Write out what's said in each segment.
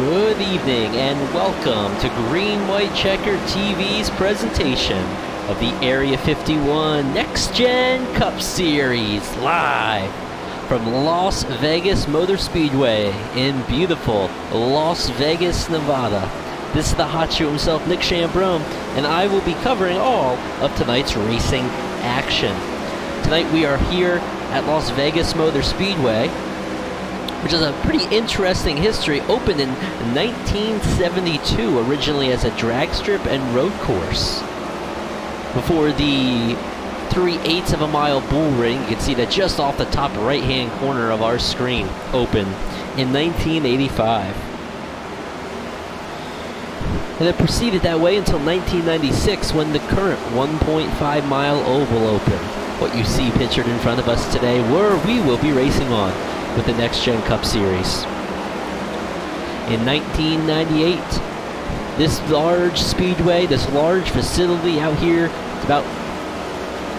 Good evening and welcome to Green White Checker TV's presentation of the Area 51 NextGen Cup Series live from Las Vegas Motor Speedway in beautiful Las Vegas, Nevada. This is the hot shoe himself, Nick Chambrone, and I will be covering all of tonight's racing action. Tonight we are here at Las Vegas Motor Speedway, which is a pretty interesting history. Opened in 1972, originally as a drag strip and road course. Before the 3/8 of a mile bull ring, you can see that just off the top right-hand corner of our screen, opened in 1985. And it proceeded that way until 1996, when the current 1.5 mile oval opened. What you see pictured in front of us today, where we will be racing on with the NextGen Cup Series. In 1998, this large speedway, this large facility out here, it's about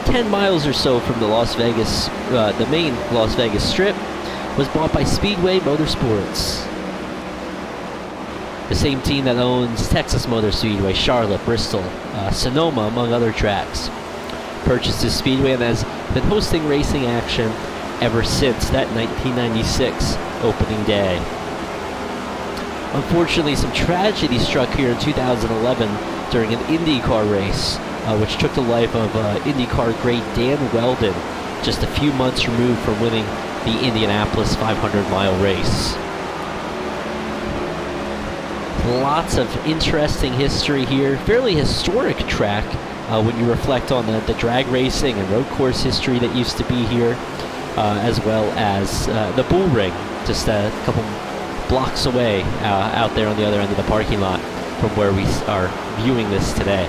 10 miles or so from the Las Vegas, the main Las Vegas Strip, was bought by Speedway Motorsports. The same team that owns Texas Motor Speedway, Charlotte, Bristol, Sonoma, among other tracks. Purchased this speedway and has been hosting racing action ever since that 1996 opening day. Unfortunately, some tragedy struck here in 2011 during an IndyCar race, which took the life of IndyCar great Dan Weldon, just a few months removed from winning the Indianapolis 500-mile race. Lots of interesting history here, fairly historic track when you reflect on the drag racing and road course history that used to be here. As well as the bull ring, just a couple blocks away out there on the other end of the parking lot from where we are viewing this today.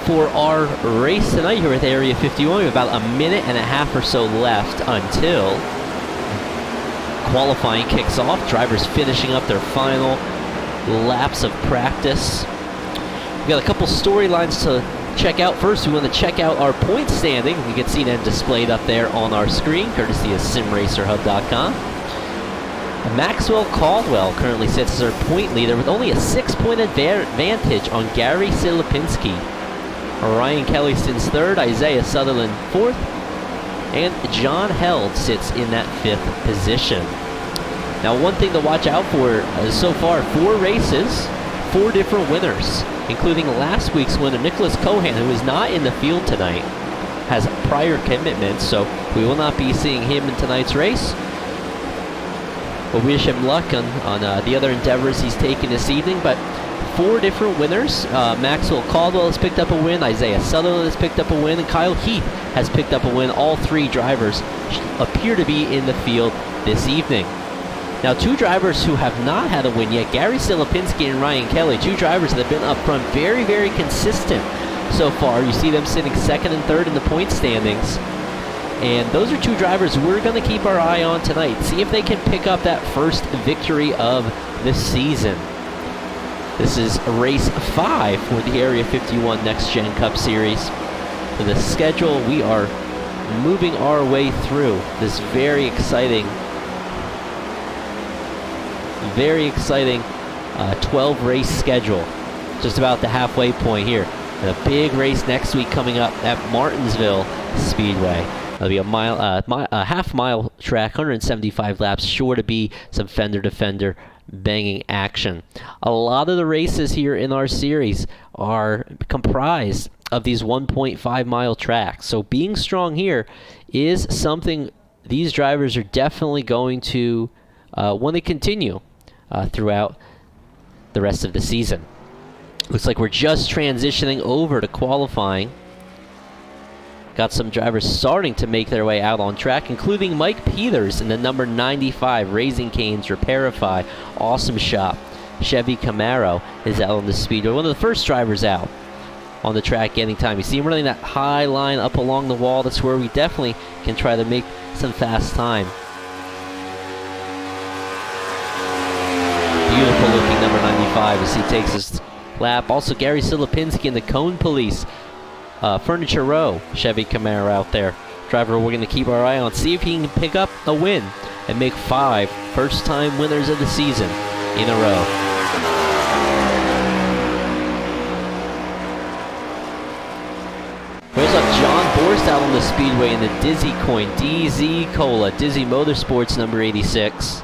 For our race tonight here at Area 51, we have about a minute and a half or so left until qualifying kicks off. Drivers finishing up their final laps of practice. We've got a couple storylines to check out. First, we want to check out our point standing. You can see them displayed up there on our screen, courtesy of simracerhub.com. Maxwell Caldwell currently sits as our point leader with only a 6-point advantage on Gary Silipinski. Ryan Kelly sits third, Isaiah Sutherland fourth, and John Held sits in that fifth position. Now, one thing to watch out for so far, 4 races, 4 different winners, including last week's winner, Nicholas Cohan, who is not in the field tonight, has prior commitments, so we will not be seeing him in tonight's race. We'll wish him luck on the other endeavors he's taken this evening, but 4 different winners. Maxwell Caldwell has picked up a win, Isaiah Sutherland has picked up a win, and Kyle Heath has picked up a win. All 3 drivers appear to be in the field this evening. Now, 2 drivers who have not had a win yet, Gary Silipinski and Ryan Kelly, 2 drivers that have been up front, very, very consistent so far. You see them sitting second and third in the point standings. And those are 2 drivers we're going to keep our eye on tonight. See if they can pick up that first victory of the season. This is race 5 for the Area 51 NextGen Cup Series. For the schedule, we are moving our way through this very exciting 12-race schedule. Just about the halfway point here. And a big race next week coming up at Martinsville Speedway. It'll be a half-mile track, 175 laps, sure to be some fender-to-fender banging action. A lot of the races here in our series are comprised of these 1.5-mile tracks. So being strong here is something these drivers are definitely going to want to continue throughout the rest of the season. Looks like we're just transitioning over to qualifying. Got some drivers starting to make their way out on track, including Mike Peters in the number 95 Raising Cane's Repairify Awesome Shop Chevy Camaro is out on the speedway. One of the first drivers out on the track getting time. You see him running that high line up along the wall. That's where we definitely can try to make some fast time. Beautiful looking number 95 as he takes his lap. Also Gary Silipinski in the Cone Police Furniture Row Chevy Camaro out there. Driver we're going to keep our eye on, see if he can pick up a win and make 5 first-time winners of the season in a row. Here's up John Borst out on the speedway in the Dizzy Coin, DZ Cola, Dizzy Motorsports number 86.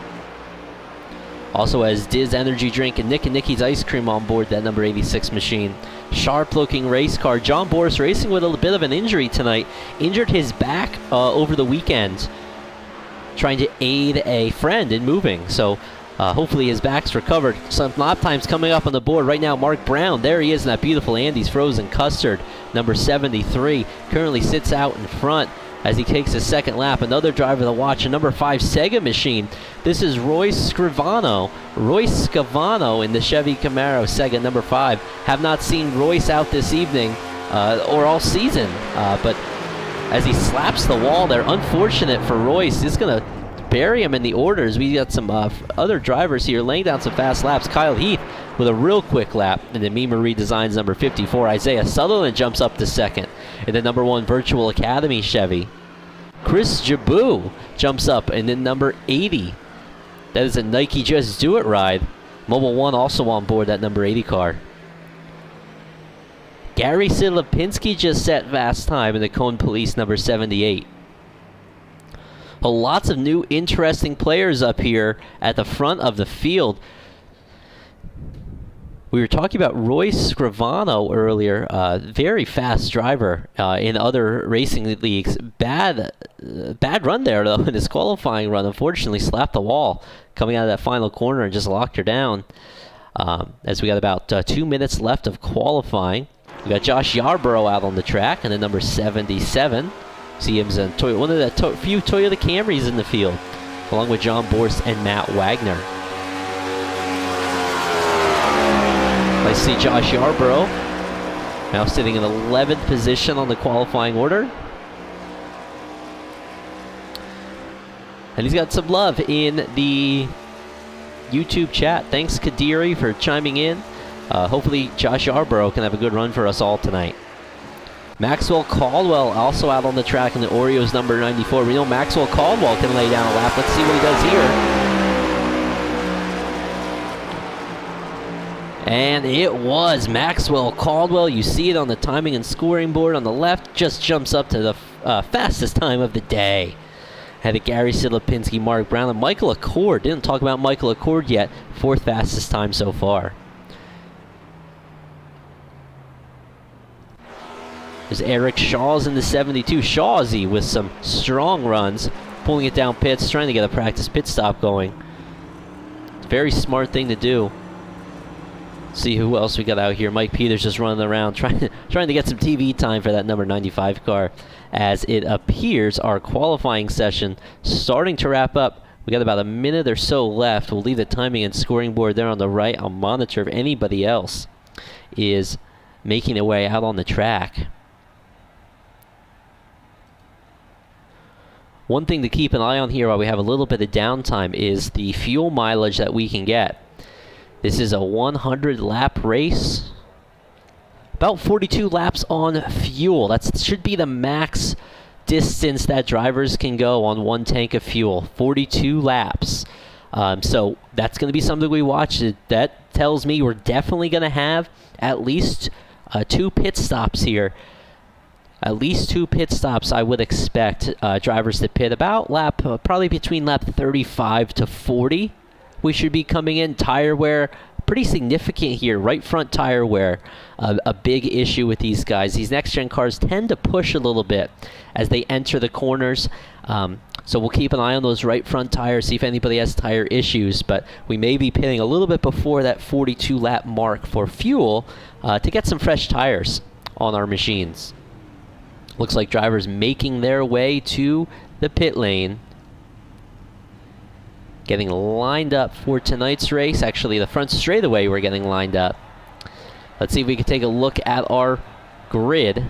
Also has Diz Energy Drink and Nick and Nicky's Ice Cream on board that number 86 machine. Sharp-looking race car. John Borst racing with a bit of an injury tonight. Injured his back over the weekend, trying to aid a friend in moving. So hopefully his back's recovered. Some lap times coming up on the board right now. Mark Brown, there he is in that beautiful Andy's Frozen Custard, number 73. Currently sits out in front as he takes his second lap. Another driver to watch, a number 5 Sega machine. This is Royce Scavano in the Chevy Camaro Sega number 5. Have not seen Royce out this evening or all season, but as he slaps the wall there, unfortunate for Royce. He's going to bury him in the orders. We got some other drivers here laying down some fast laps. Kyle Heath with a real quick lap in the Me Marie Designs number 54. Isaiah Sutherland jumps up to second in the number 1 Virtual Academy Chevy. Chris Jabou jumps up in the number 80. That is a Nike Just Do It ride. Mobile One also on board that number 80 car. Gary Silipinski just set fast time in the Cone Police number 78. Lots of new interesting players up here at the front of the field. We were talking about Royce Scavano earlier, very fast driver in other racing leagues. Bad run there, though, in his qualifying run. Unfortunately, slapped the wall coming out of that final corner and just locked her down. As we got about 2 minutes left of qualifying. We got Josh Yarborough out on the track, and then number 77. See him in one of the few Toyota Camrys in the field, along with John Borst and Matt Wagner. I see Josh Yarborough now sitting in 11th position on the qualifying order. And he's got some love in the YouTube chat. Thanks, Kadiri, for chiming in. Hopefully Josh Yarborough can have a good run for us all tonight. Maxwell Caldwell also out on the track in the Oreos number 94. We know Maxwell Caldwell can lay down a lap. Let's see what he does here. And it was Maxwell Caldwell. You see it on the timing and scoring board on the left. Just jumps up to the fastest time of the day. Had a Gary Silipinski, Mark Brown, and Michael Accord. Didn't talk about Michael Accord yet. 4th fastest time so far. There's Eric Shaw's in the 72. Shawsy with some strong runs, pulling it down pits, trying to get a practice pit stop going. It's a very smart thing to do. See who else we got out here. Mike Peters just running around trying to get some TV time for that number 95 car. As it appears, our qualifying session starting to wrap up. We got about a minute or so left. We'll leave the timing and scoring board there on the right. I'll monitor if anybody else is making their way out on the track. One thing to keep an eye on here while we have a little bit of downtime is the fuel mileage that we can get. This is a 100 lap race. About 42 laps on fuel. That should be the max distance that drivers can go on one tank of fuel. 42 laps. So that's going to be something we watch. That tells me we're definitely going to have at least 2 pit stops here. At least 2 pit stops, I would expect drivers to pit about probably between lap 35 to 40. We should be coming in. Tire wear, pretty significant here. Right front tire wear, a big issue with these guys. These next-gen cars tend to push a little bit as they enter the corners. So we'll keep an eye on those right front tires, see if anybody has tire issues. But we may be pitting a little bit before that 42 lap mark for fuel to get some fresh tires on our machines. Looks like drivers making their way to the pit lane. Getting lined up for tonight's race. Actually, the front straightaway we're getting lined up. Let's see if we can take a look at our grid.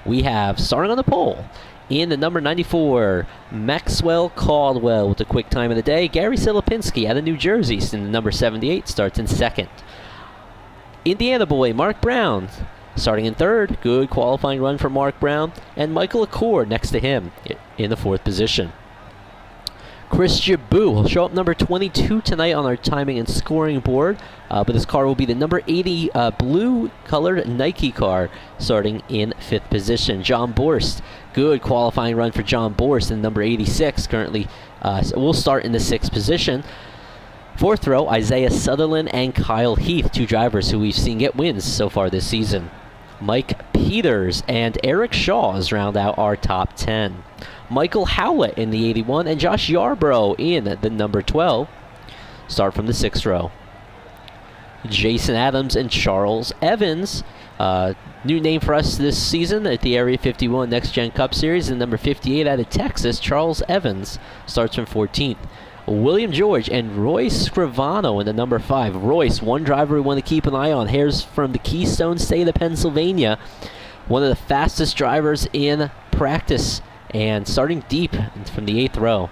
We have, starting on the pole, in the number 94, Maxwell Caldwell with the quick time of the day. Gary Silipinski out of New Jersey in the number 78, starts in second. Indiana boy Mark Brown Starting in third, good qualifying run for Mark Brown, and Michael Acardo next to him in the fourth position. Chris Jabou will show up number 22 tonight on our timing and scoring board, but this car will be the number 80 blue-colored Nike car, starting in fifth position. John Borst, good qualifying run for John Borst in number 86, currently will start in the sixth position. Fourth row, Isaiah Sutherland and Kyle Heath, two drivers who we've seen get wins so far this season. Mike Peters and Eric Shaws round out our top 10. Michael Howlett in the 81 and Josh Yarbrough in the number 12 start from the sixth row. Jason Adams and Charles Evans, new name for us this season at the Area 51 Next Gen Cup Series, and number 58 out of Texas, Charles Evans, starts from 14th. William George and Royce Scrivano in the number 5. Royce, one driver we want to keep an eye on, hails from the Keystone State of Pennsylvania, one of the fastest drivers in practice, and starting deep from the 8th row.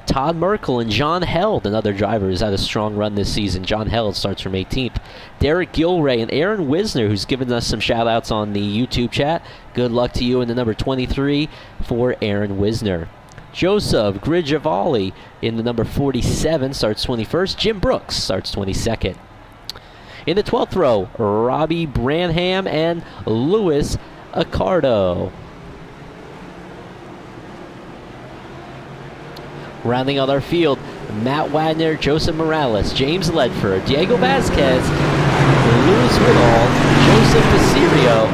Todd Merkel and John Held, another driver who's had a strong run this season. John Held starts from 18th. Derek Gilray and Aaron Wisner, who's given us some shout-outs on the YouTube chat. Good luck to you in the number 23 for Aaron Wisner. Joseph Gridjavali in the number 47 starts 21st. Jim Brooks starts 22nd. In the 12th row, Robbie Branham and Louis Acardo. Rounding out our field, Matt Wagner, Joseph Morales, James Ledford, Diego Vasquez, Louis Woodall, Joseph Basirio,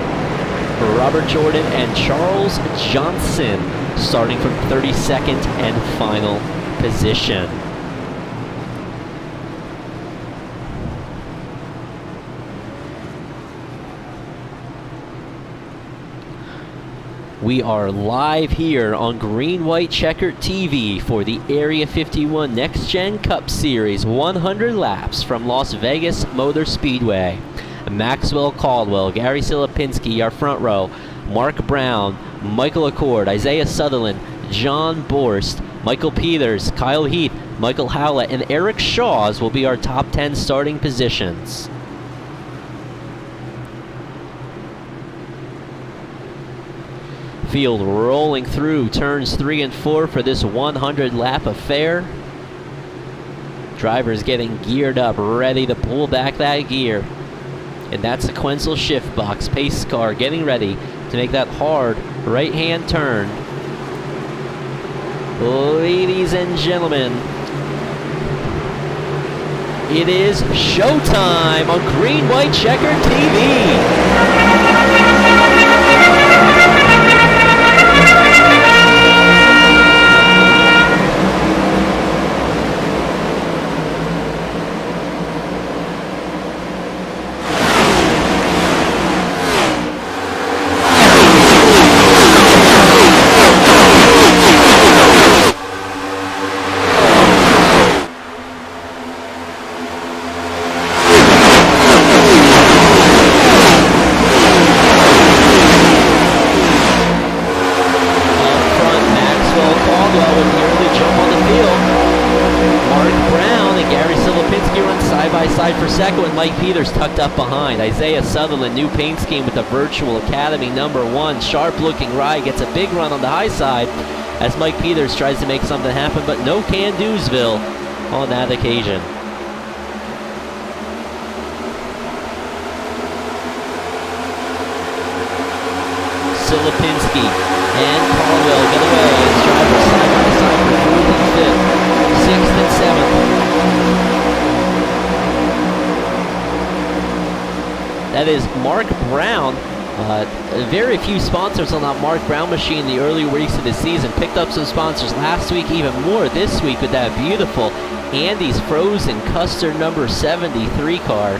Robert Jordan, and Charles Johnson, starting from 32nd and final position. We are live here on Green White Checkered TV for the Area 51 Next Gen Cup Series 100 laps from Las Vegas Motor Speedway. Maxwell Caldwell, Gary Silipinski, our front row, Mark Brown, Michael Acardo, Isaiah Sutherland, John Borst, Michael Peters, Kyle Heath, Michael Howlett, and Eric Shaws will be our top 10 starting positions. Field rolling through turns 3 and 4 for this 100 lap affair. Drivers getting geared up, ready to pull back that gear. And that sequential shift box, pace car getting ready to make that hard right-hand turn. Ladies and gentlemen, it is showtime on Green White Checkered TV. For second with Mike Peters tucked up behind. Isaiah Sutherland, new paint scheme with the Virtual Academy number 1. Sharp looking ride, gets a big run on the high side as Mike Peters tries to make something happen, but no can-do'sville on that occasion. Silipinski and Caldwell get away as drivers side by side for 4th and 5th, 6th and 7th. That is Mark Brown. Very few sponsors on that Mark Brown machine in the early weeks of the season. Picked up some sponsors last week, even more this week with that beautiful Andy's Frozen Custard number 73 car.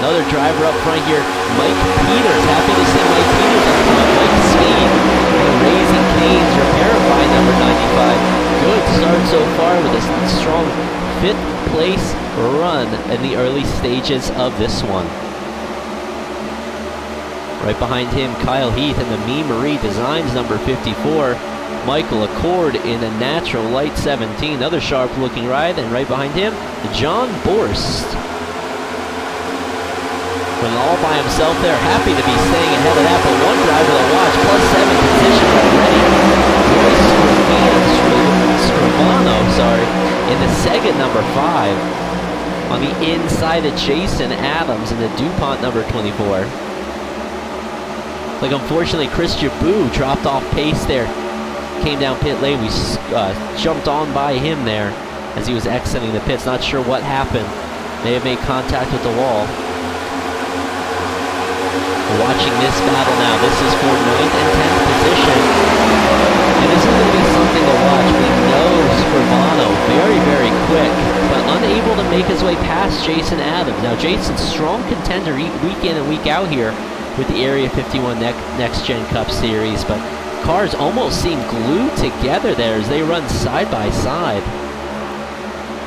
Another driver up front here, Mike Peters. Happy to see Mike Peters up front. Mike Speed, Raising Cane's repair by number 95. Good start so far with a strong 5th place run in the early stages of this one. Right behind him, Kyle Heath in the Me Marie Designs number 54. Michael Acardo in the Natural Light 17. Another sharp looking ride. And right behind him, John Borst Running all by himself there. Happy to be staying ahead of that, but one driver to watch. Plus 7 position already. Royce Scrivano, in the Sega number 5. On the inside of Jason Adams in the DuPont number 24. Like, unfortunately, Chris Jabou dropped off pace there. Came down pit lane. We jumped on by him there as he was exiting the pits. Not sure what happened. May have made contact with the wall. We're watching this battle now. This is for 9th and 10th position. And this is going to be something to watch. We know Scrivano very, very quick, but unable to make his way past Jason Adams. Now, Jason's strong contender week in and week out here with the Area 51 Next Gen Cup Series, but cars almost seem glued together there as they run side by side.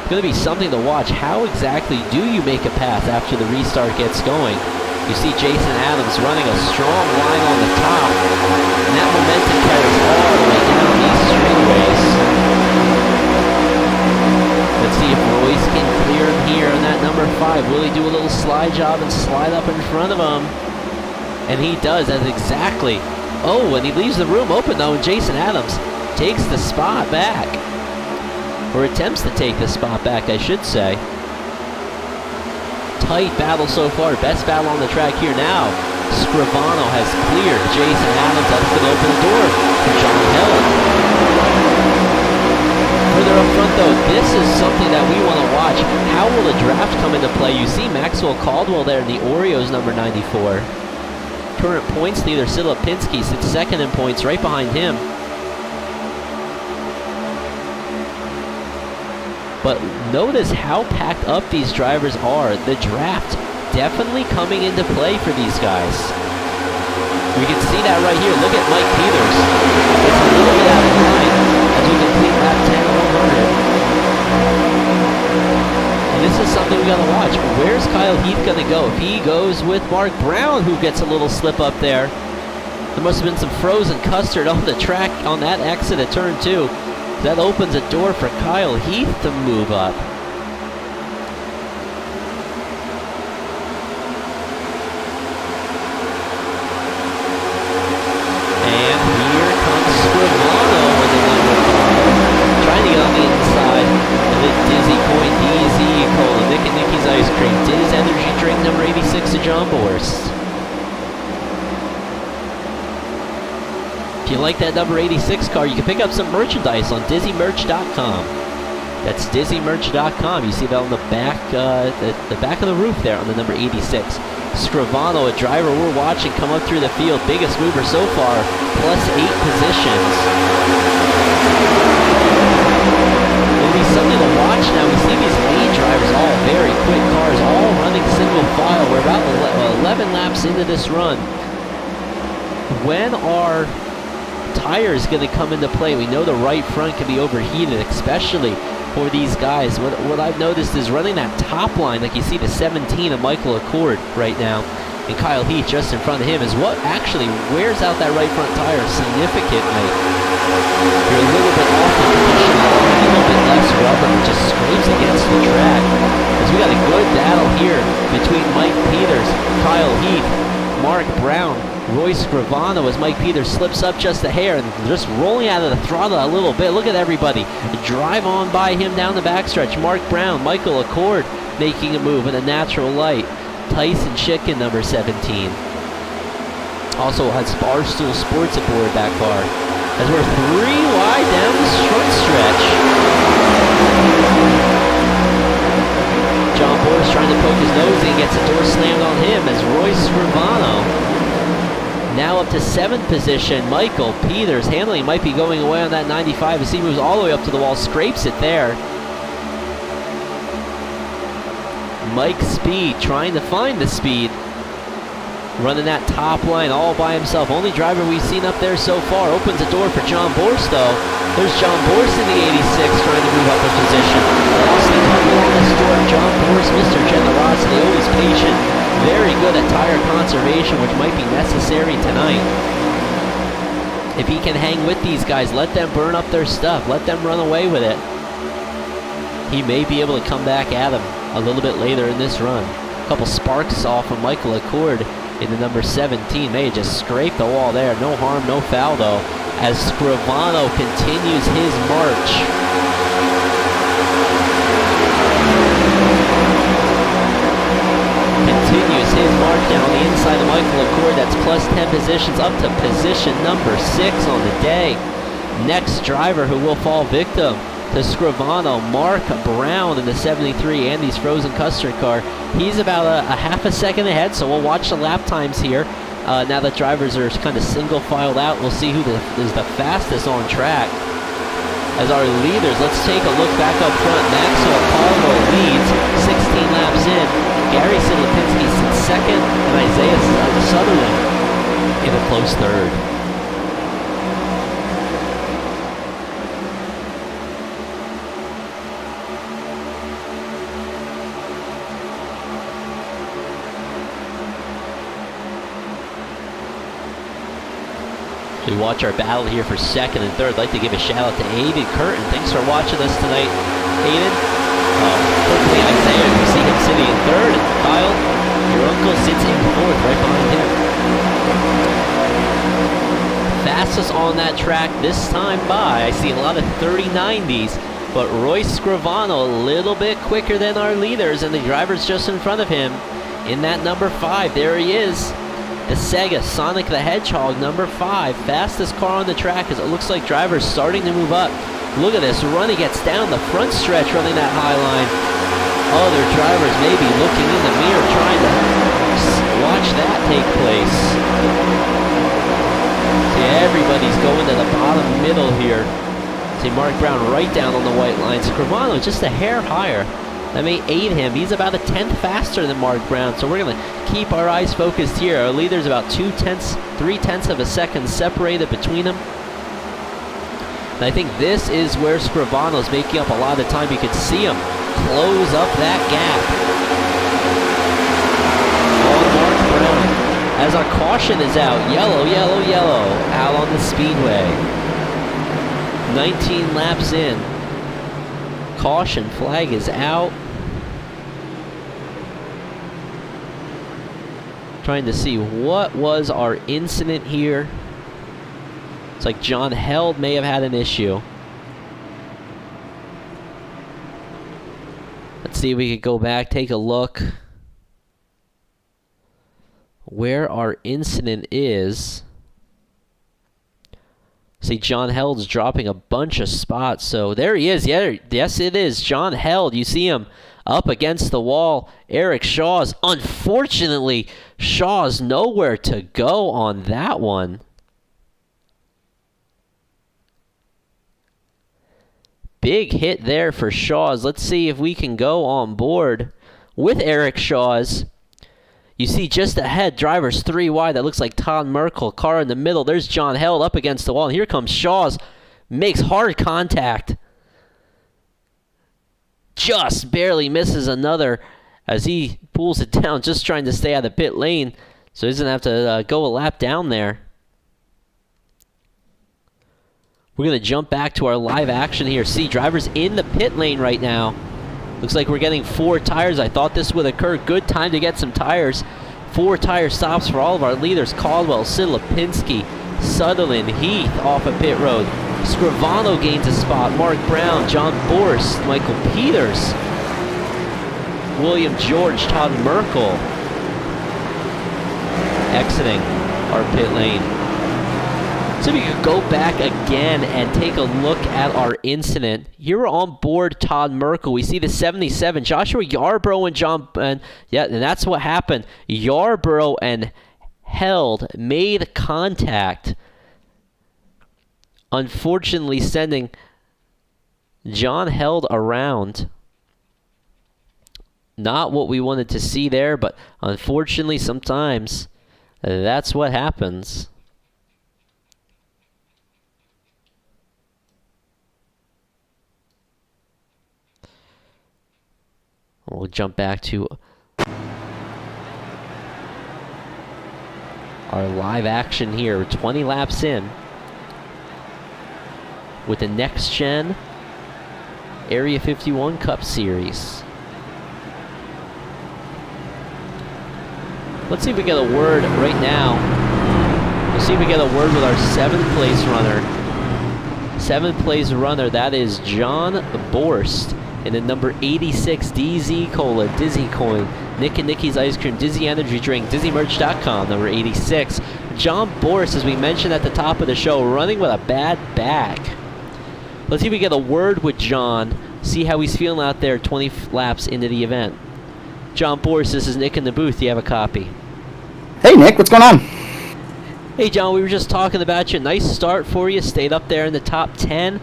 It's going to be something to watch. How exactly do you make a pass after the restart gets going? You see Jason Adams running a strong line on the top, and that momentum carries all the way down these straightaways. Let's see if Royce can clear him here on that number 5. Will he do a little slide job and slide up in front of him? And he does. That's exactly. Oh, and he leaves the room open though, and Jason Adams takes the spot back. Or attempts to take the spot back, I should say. Tight battle so far. Best battle on the track here now. Scrivano has cleared Jason Adams. That's going to open the door for John Hill. Further up front though, this is something that we want to watch. How will the draft come into play? You see Maxwell Caldwell there in the Oreos number 94. Current points leader Sid Lipinski sits second in points right behind him. But notice how packed up these drivers are. The draft definitely coming into play for these guys. We can see that right here. Look at Mike Peters. It's a little bit out of line as we complete lap 10 100. And this is something we got to watch. Where's Kyle Heath going to go? If he goes with Mark Brown, who gets a little slip up there. There must have been some frozen custard on the track on that exit at turn 2. That opens a door for Kyle Heath to move up. And here comes Scrivano with the number 5. Trying to get on the inside of the Dizzy Point DZ, Cola, Nick and Nicky's Ice Cream, Diz Energy Drink number 86 to John Borst. If you like that number 86 car, you can pick up some merchandise on dizzymerch.com. That's dizzymerch.com. You see that on the back, the back of the roof there on the number 86. Scrivano, a driver we're watching come up through the field. Biggest mover so far, plus 8 positions. It'll be something to watch now. We see these lead drivers, all very quick cars, all running single file. We're about 11 laps into this run. When our tires going to come into play? We know the right front can be overheated, especially for these guys. What I've noticed is running that top line, like you see the 17 of Michael Accord right now, and Kyle Heath just in front of him, is what actually wears out that right front tire significantly. You're a little bit off the position, a little bit less rubber, it just scrapes against the track. Because we got a good battle here between Mike Peters, Kyle Heath, Mark Brown, Royce Scrivano as Mike Peters slips up just a hair and just rolling out of the throttle a little bit. Look at everybody. Drive on by him down the backstretch. Mark Brown, Michael Accord making a move in a natural light. Tyson Chicken, number 17. Also has Barstool Sports aboard that car. As we're 3 wide down the front stretch. John Borst trying to poke his nose in, gets the door slammed on him as Royce Scrivano. Now up to 7th position, Michael Peters. Handling might be going away on that 95 as he moves all the way up to the wall, scrapes it there. Mike Speed trying to find the speed. Running that top line all by himself. Only driver we've seen up there so far. Opens a door for John Borst though. There's John Borst in the 86 trying to move up a position. Austin coming on this door. John Borst, Mr. Generosity, always patient. Very good at tire conservation, which might be necessary tonight. If he can hang with these guys, let them burn up their stuff, let them run away with it. He may be able to come back at him a little bit later in this run. couple sparks off of Michael Acardo in the number 17. May have just scraped the wall there. No harm, no foul though, as Scrivano continues his march. Continues his march down the inside of Michael Acardo. That's plus 10 positions up to position number 6 on the day. Next driver who will fall victim to Scrivano, Mark Brown in the 73 Andy's Frozen Custard car. He's about a half a second ahead, so we'll watch the lap times here. Now that drivers are kind of single filed out, we'll see who is the fastest on track. As our leaders, let's take a look back up front. Maxwell Caldwell leads 16 laps in. Gary Silipinski sits second, and Isaiah Sutherland in a close third. We watch our battle here for second and third. I'd like to give a shout out to Aiden Curtin. Thanks for watching us tonight, Aiden. Quickly, Isaiah, you see him sitting in third, and Kyle, your uncle, sits in fourth right behind him. Fastest on that track this time by, I see a lot of 30-90s, but Royce Scrivano a little bit quicker than our leaders, and the driver's just in front of him in that number 5. There he is. The Sega Sonic the Hedgehog, number 5, fastest car on the track as it looks like drivers starting to move up. Look at this run, he gets down the front stretch running that high line. Other drivers may be looking in the mirror trying to watch that take place. See, everybody's going to the bottom middle here. See Mark Brown right down on the white line. Scrivano just a hair higher. That may aid him. He's about a tenth faster than Mark Brown, so we're going to keep our eyes focused here. Our leader's about 3/10 of a second separated between them. And I think this is where Scrivano's making up a lot of time. You can see him close up that gap on Mark Brown. As our caution is out, yellow, yellow, yellow, out on the speedway. 19 laps in. Caution flag is out. Trying to see what was our incident here. It's like John Held may have had an issue. Let's see if we could go back, take a look where our incident is. See, John Held's dropping a bunch of spots. So there he is. Yeah, yes, it is. John Held. You see him up against the wall. Eric Shaw's. Unfortunately, Shaw's nowhere to go on that one. Big hit there for Shaw's. Let's see if we can go on board with Eric Shaw's. You see just ahead, drivers 3 wide. That looks like Todd Merkel. Car in the middle. There's John Held up against the wall. And here comes Shaw's. Makes hard contact. Just barely misses another as he pulls it down, just trying to stay out of pit lane. So he doesn't have to go a lap down there. We're going to jump back to our live action here. See, drivers in the pit lane right now. Looks like we're getting 4 tires. I thought this would occur. Good time to get some tires. 4 tire stops for all of our leaders. Caldwell, Silipinski, Sutherland, Heath off of pit road. Scrivano gains a spot. Mark Brown, John Borst, Michael Peters, William George, Todd Merkel exiting our pit lane. So we could go back again and take a look at our incident. Here we're on board Todd Merkel. We see the 77, Joshua Yarborough and that's what happened. Yarborough and Held made contact, unfortunately sending John Held around. Not what we wanted to see there, but unfortunately sometimes that's what happens. We'll jump back to our live action here. 20 laps in with the NextGen Area 51 Cup Series. Let's see if we get a word right now. We'll see if we get a word with our 7th place runner. 7th place runner, that is John Borst. And then number 86, DZ Cola, Dizzy Coin, Nick and Nicky's Ice Cream, Dizzy Energy Drink, DizzyMerch.com, number 86. John Borst, as we mentioned at the top of the show, running with a bad back. Let's see if we get a word with John, see how he's feeling out there 20 laps into the event. John Borst, this is Nick in the booth. Do you have a copy? Hey, Nick, what's going on? Hey, John, we were just talking about you. Nice start for you. Stayed up there in the top 10.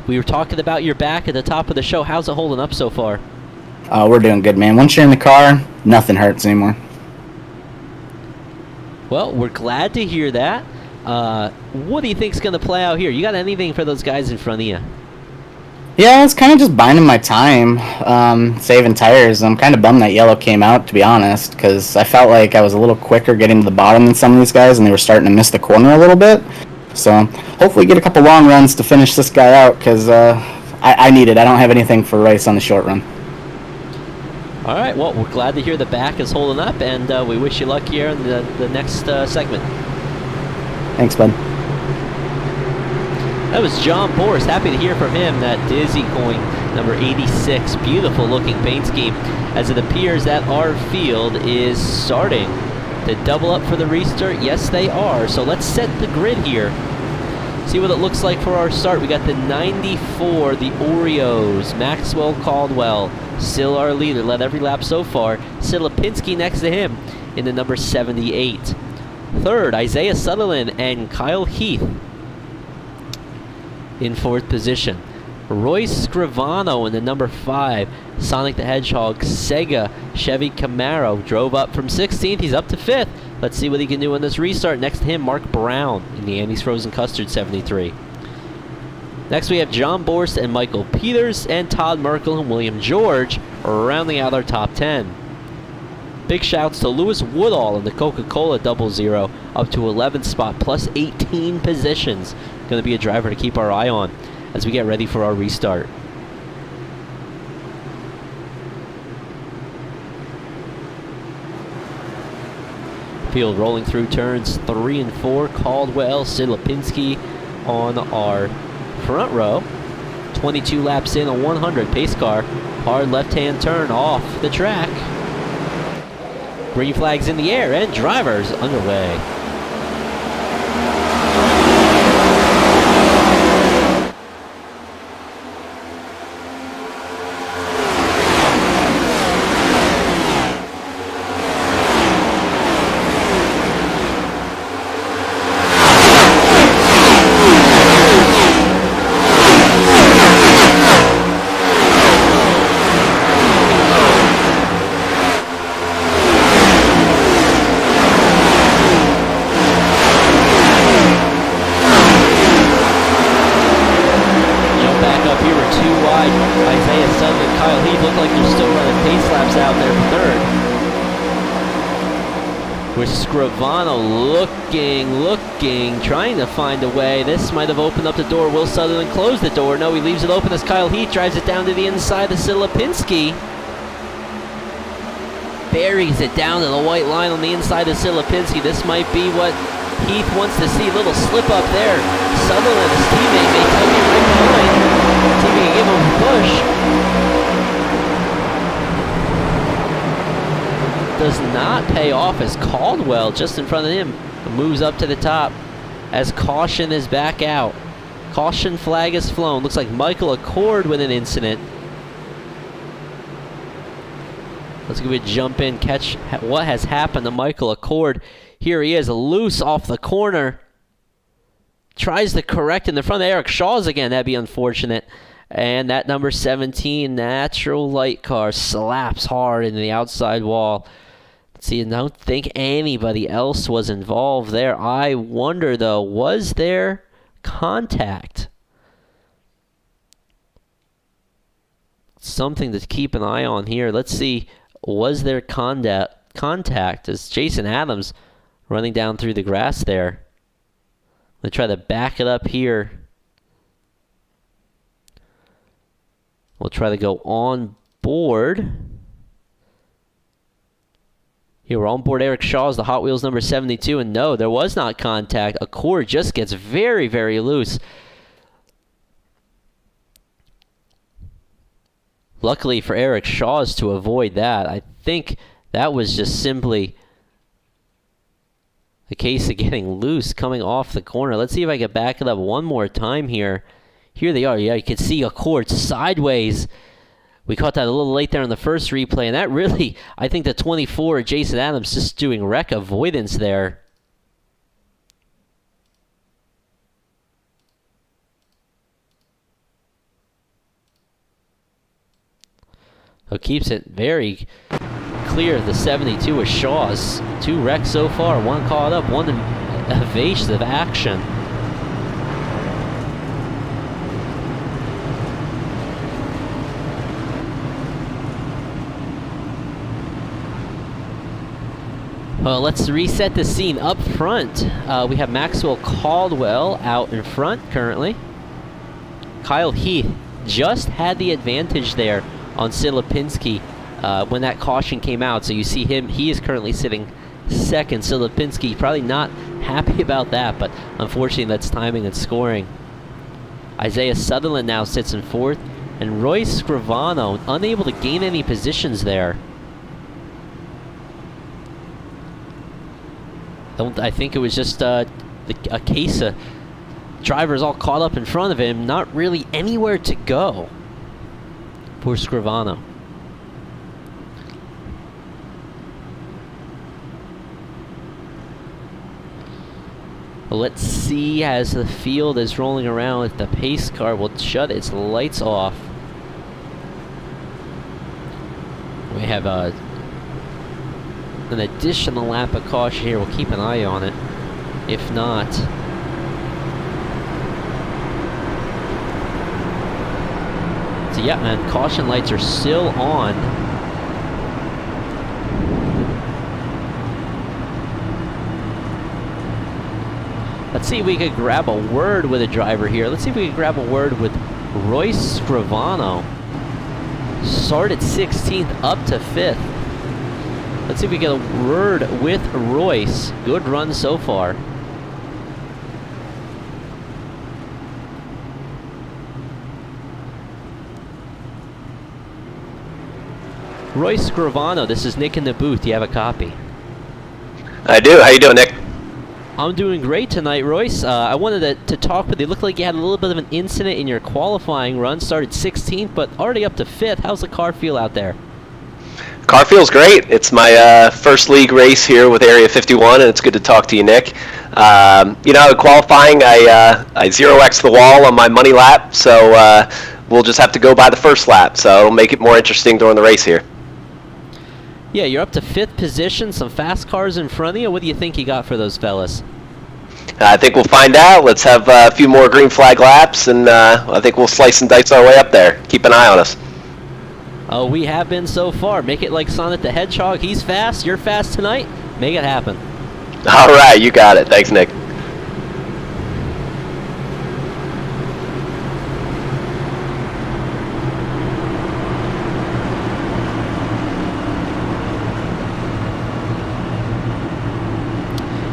We were talking about your back at the top of the show. How's it holding up so far? We're doing good, man. Once you're in the car, nothing hurts anymore. Well, we're glad to hear that. What do you think's going to play out here? You got anything for those guys in front of you? Yeah, it's kind of just biding my time, saving tires. I'm kind of bummed that yellow came out, to be honest, because I felt like I was a little quicker getting to the bottom than some of these guys, and they were starting to miss the corner a little bit. So hopefully get a couple long runs to finish this guy out, because I need it. I don't have anything for race on the short run. All right, well, we're glad to hear the back is holding up, and we wish you luck here in the next segment. Thanks, bud. That was John Borst. Happy to hear from him. That Dizzy Coin, number 86. Beautiful looking paint scheme. As it appears that our field is starting to double up for the restart. Yes, they are. So let's set the grid here. See what it looks like for our start. We got the 94, the Oreos. Maxwell Caldwell, still our leader. Led every lap so far. Silipinski next to him in the number 78. Third, Isaiah Sutherland and Kyle Heath in 4th position. Royce Scrivano in the number 5. Sonic the Hedgehog, Sega, Chevy Camaro drove up from 16th. He's up to 5th. Let's see what he can do in this restart. Next to him, Mark Brown in the Andy's Frozen Custard 73. Next we have John Borst and Michael Peters, and Todd Merkel and William George rounding out our top 10. Big shouts to Lewis Woodall in the Coca-Cola 00, up to 11th spot, plus 18 positions. Going to be a driver to keep our eye on as we get ready for our restart. Field rolling through turns 3 and 4. Caldwell, Silipinski on our front row. 22 laps in, a 100 pace car. Hard left-hand turn off the track. Green flags in the air and drivers underway. Scrivano looking, trying to find a way. This might have opened up the door. Will Sutherland close the door? No, he leaves it open as Kyle Heath drives it down to the inside of Silipinski. Buries it down to the white line on the inside of Silipinski. This might be what Heath wants to see. Little slip up there. Sutherland, his teammate, may tug him right behind. Teammate can give him a push. Does not pay off as Caldwell, just in front of him, moves up to the top as caution is back out. Caution flag is flown. Looks like Michael Acardo with an incident. Let's give it a jump in, catch what has happened to Michael Acardo. Here he is, loose off the corner. Tries to correct in the front of Eric Shaw's again. That'd be unfortunate. And that number 17 natural light car slaps hard into the outside wall. See, I don't think anybody else was involved there. I wonder, though, was there contact? Something to keep an eye on here. Let's see, was there contact? As Jason Adams running down through the grass there. They try to back it up here. We'll try to go on board. Here we're on board Eric Shaw's, the Hot Wheels number 72, and no, there was not contact. A cord just gets very, very loose. Luckily for Eric Shaw's to avoid that. I think that was just simply the case of getting loose coming off the corner. Let's see if I can back it up one more time here. Here they are. Yeah, you can see a cord sideways. We caught that a little late there in the first replay, and that really, I think the 24, Jason Adams, just doing wreck avoidance there. Who keeps it very clear. The 72 is Shaw's. 2 wrecks so far. 1 caught up, 1 evasive action. Well, let's reset the scene. Up front, we have Maxwell Caldwell out in front currently. Kyle Heath just had the advantage there on Silipinski when that caution came out. So you see him, he is currently sitting second. Silipinski probably not happy about that, but unfortunately that's timing and scoring. Isaiah Sutherland now sits in fourth, and Roy Scrivano unable to gain any positions there. I think it was just a case of drivers all caught up in front of him, not really anywhere to go for Scrivano. Well, let's see as the field is rolling around if the pace car will shut its lights off. We have an additional lap of caution here. We'll keep an eye on it. If not, so yeah, man, caution lights are still on. Let's see if we could grab a word with a driver here. Let's see if we can grab a word with Royce Scrivano. Started 16th up to 5th. Let's see if we get a word with Royce. Good run so far. Royce Scrivano, this is Nick in the booth. Do you have a copy? I do. How you doing, Nick? I'm doing great tonight, Royce. I wanted to talk with you. It looked like you had a little bit of an incident in your qualifying run. Started 16th, but already up to 5th. How's the car feel out there? Car feels great. It's my first league race here with Area 51, and it's good to talk to you, Nick. You know, qualifying, I 0x the wall on my money lap, so we'll just have to go by the first lap, so it'll make it more interesting during the race here. Yeah, you're up to 5th position, some fast cars in front of you. What do you think you got for those fellas? I think we'll find out. Let's have a few more green flag laps, and I think we'll slice and dice our way up there. Keep an eye on us. Oh, we have been so far. Make it like Sonic the Hedgehog. He's fast. You're fast tonight. Make it happen. All right, you got it. Thanks, Nick.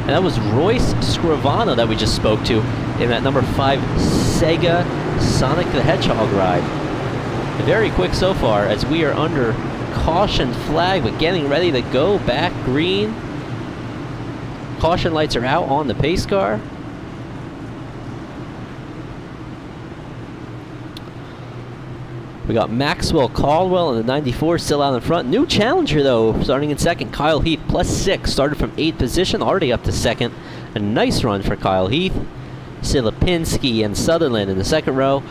And that was Royce Scrivano that we just spoke to in that number 5 Sega Sonic the Hedgehog ride. Very quick so far as we are under caution flag, but getting ready to go back green. Caution lights are out on the pace car. We got Maxwell Caldwell in the 94 still out in front. New challenger though, starting in second. Kyle Heath +6, started from 8th position, already up to second. A nice run for Kyle Heath. Silipinski and Sutherland in the second row.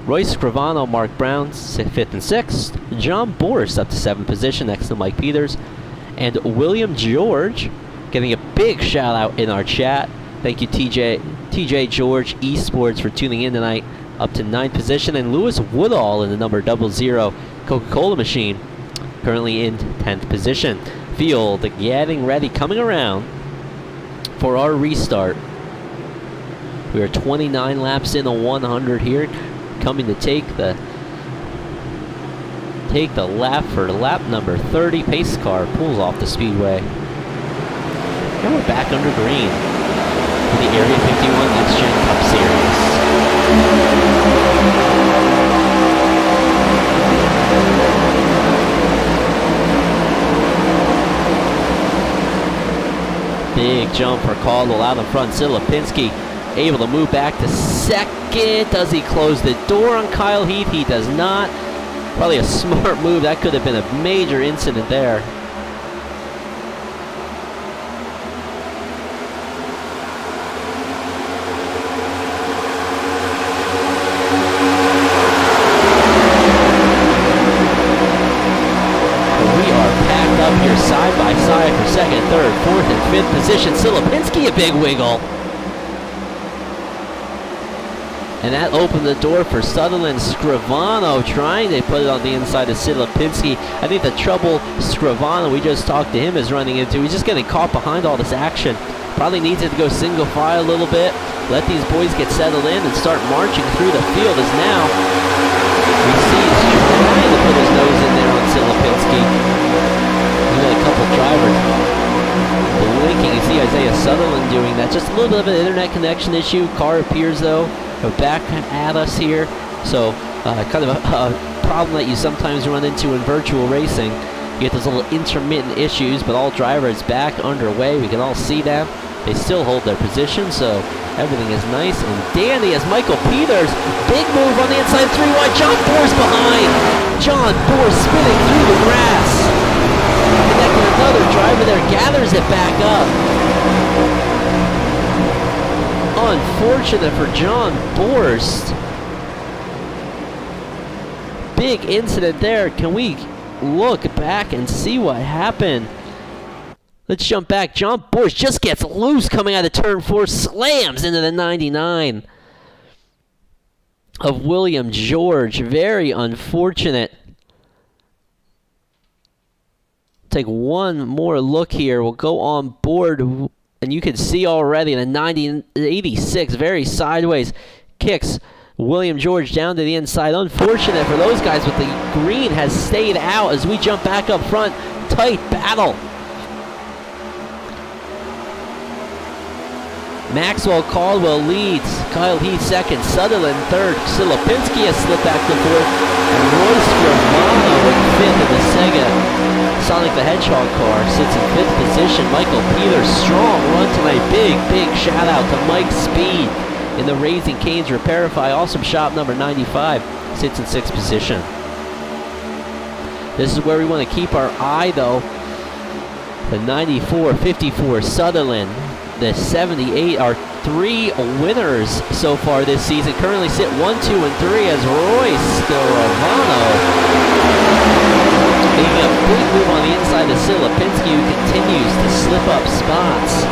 Royce Scrivano, Mark Brown, 5th and 6th. John Boris up to 7th position next to Mike Peters. And William George getting a big shout out in our chat. Thank you TJ George Esports for tuning in tonight. Up to 9th position. And Lewis Woodall in the number 00 Coca-Cola machine. Currently in 10th position. Field getting ready, coming around for our restart. We are 29 laps in the 100 here. Coming to take the take the lap for lap number 30. Pace car pulls off the speedway. And we're back under green for the Area 51 NextGen Cup Series. Big jump for Caldwell out in front. Silipinski able to move back to second. Does he close the door on Kyle Heath? He does not. Probably a smart move. That could have been a major incident there. Up here side by side for second, third, fourth, and fifth position. Silipinski a big wiggle. And that opened the door for Sutherland. Scrivano trying to put it on the inside of Silipinski. I think the trouble Scrivano, we just talked to him, is running into. He's just getting caught behind all this action. Probably needs it to go single file a little bit. Let these boys get settled in and start marching through the field as now we see he's trying to put his nose in there on Silipinski. We got a couple drivers blinking. You see Isaiah Sutherland doing that. Just a little bit of an internet connection issue. Car appears, though, back at us here. So kind of a problem that you sometimes run into in virtual racing. You get those little intermittent issues, but all drivers back underway. We can all see them. They still hold their position, so everything is nice and dandy as Michael Peters, big move on the inside, 3 wide. John Boer's behind. John Boer spinning through the grass. Connecting another driver there, gathers it back up. Unfortunate for John Borst. Big incident there. Can we look back and see what happened? Let's jump back. John Borst just gets loose coming out of turn 4, slams into the 99 of William George. Very unfortunate. Take one more look here. We'll go on board, and you can see already the 86 very sideways kicks William George down to the inside. Unfortunate for those guys, but the green has stayed out as we jump back up front. Tight battle. Maxwell Caldwell leads. Kyle Heath second. Sutherland third. Silipinski has slipped back to fourth. And Royce Romano in fifth in the Sega Sonic the Hedgehog car sits in fifth position. Michael Peters, strong run tonight. Big shout out to Mike Speed in the Raising Cane's Repairify. Awesome shop number 95 sits in sixth position. This is where we want to keep our eye, though. The 94, 54 Sutherland. The 78 are 3 winners so far this season. Currently sit 1, 2, and 3 as Royce Romano making a big move on the inside of Silipinski, who continues to slip up spots.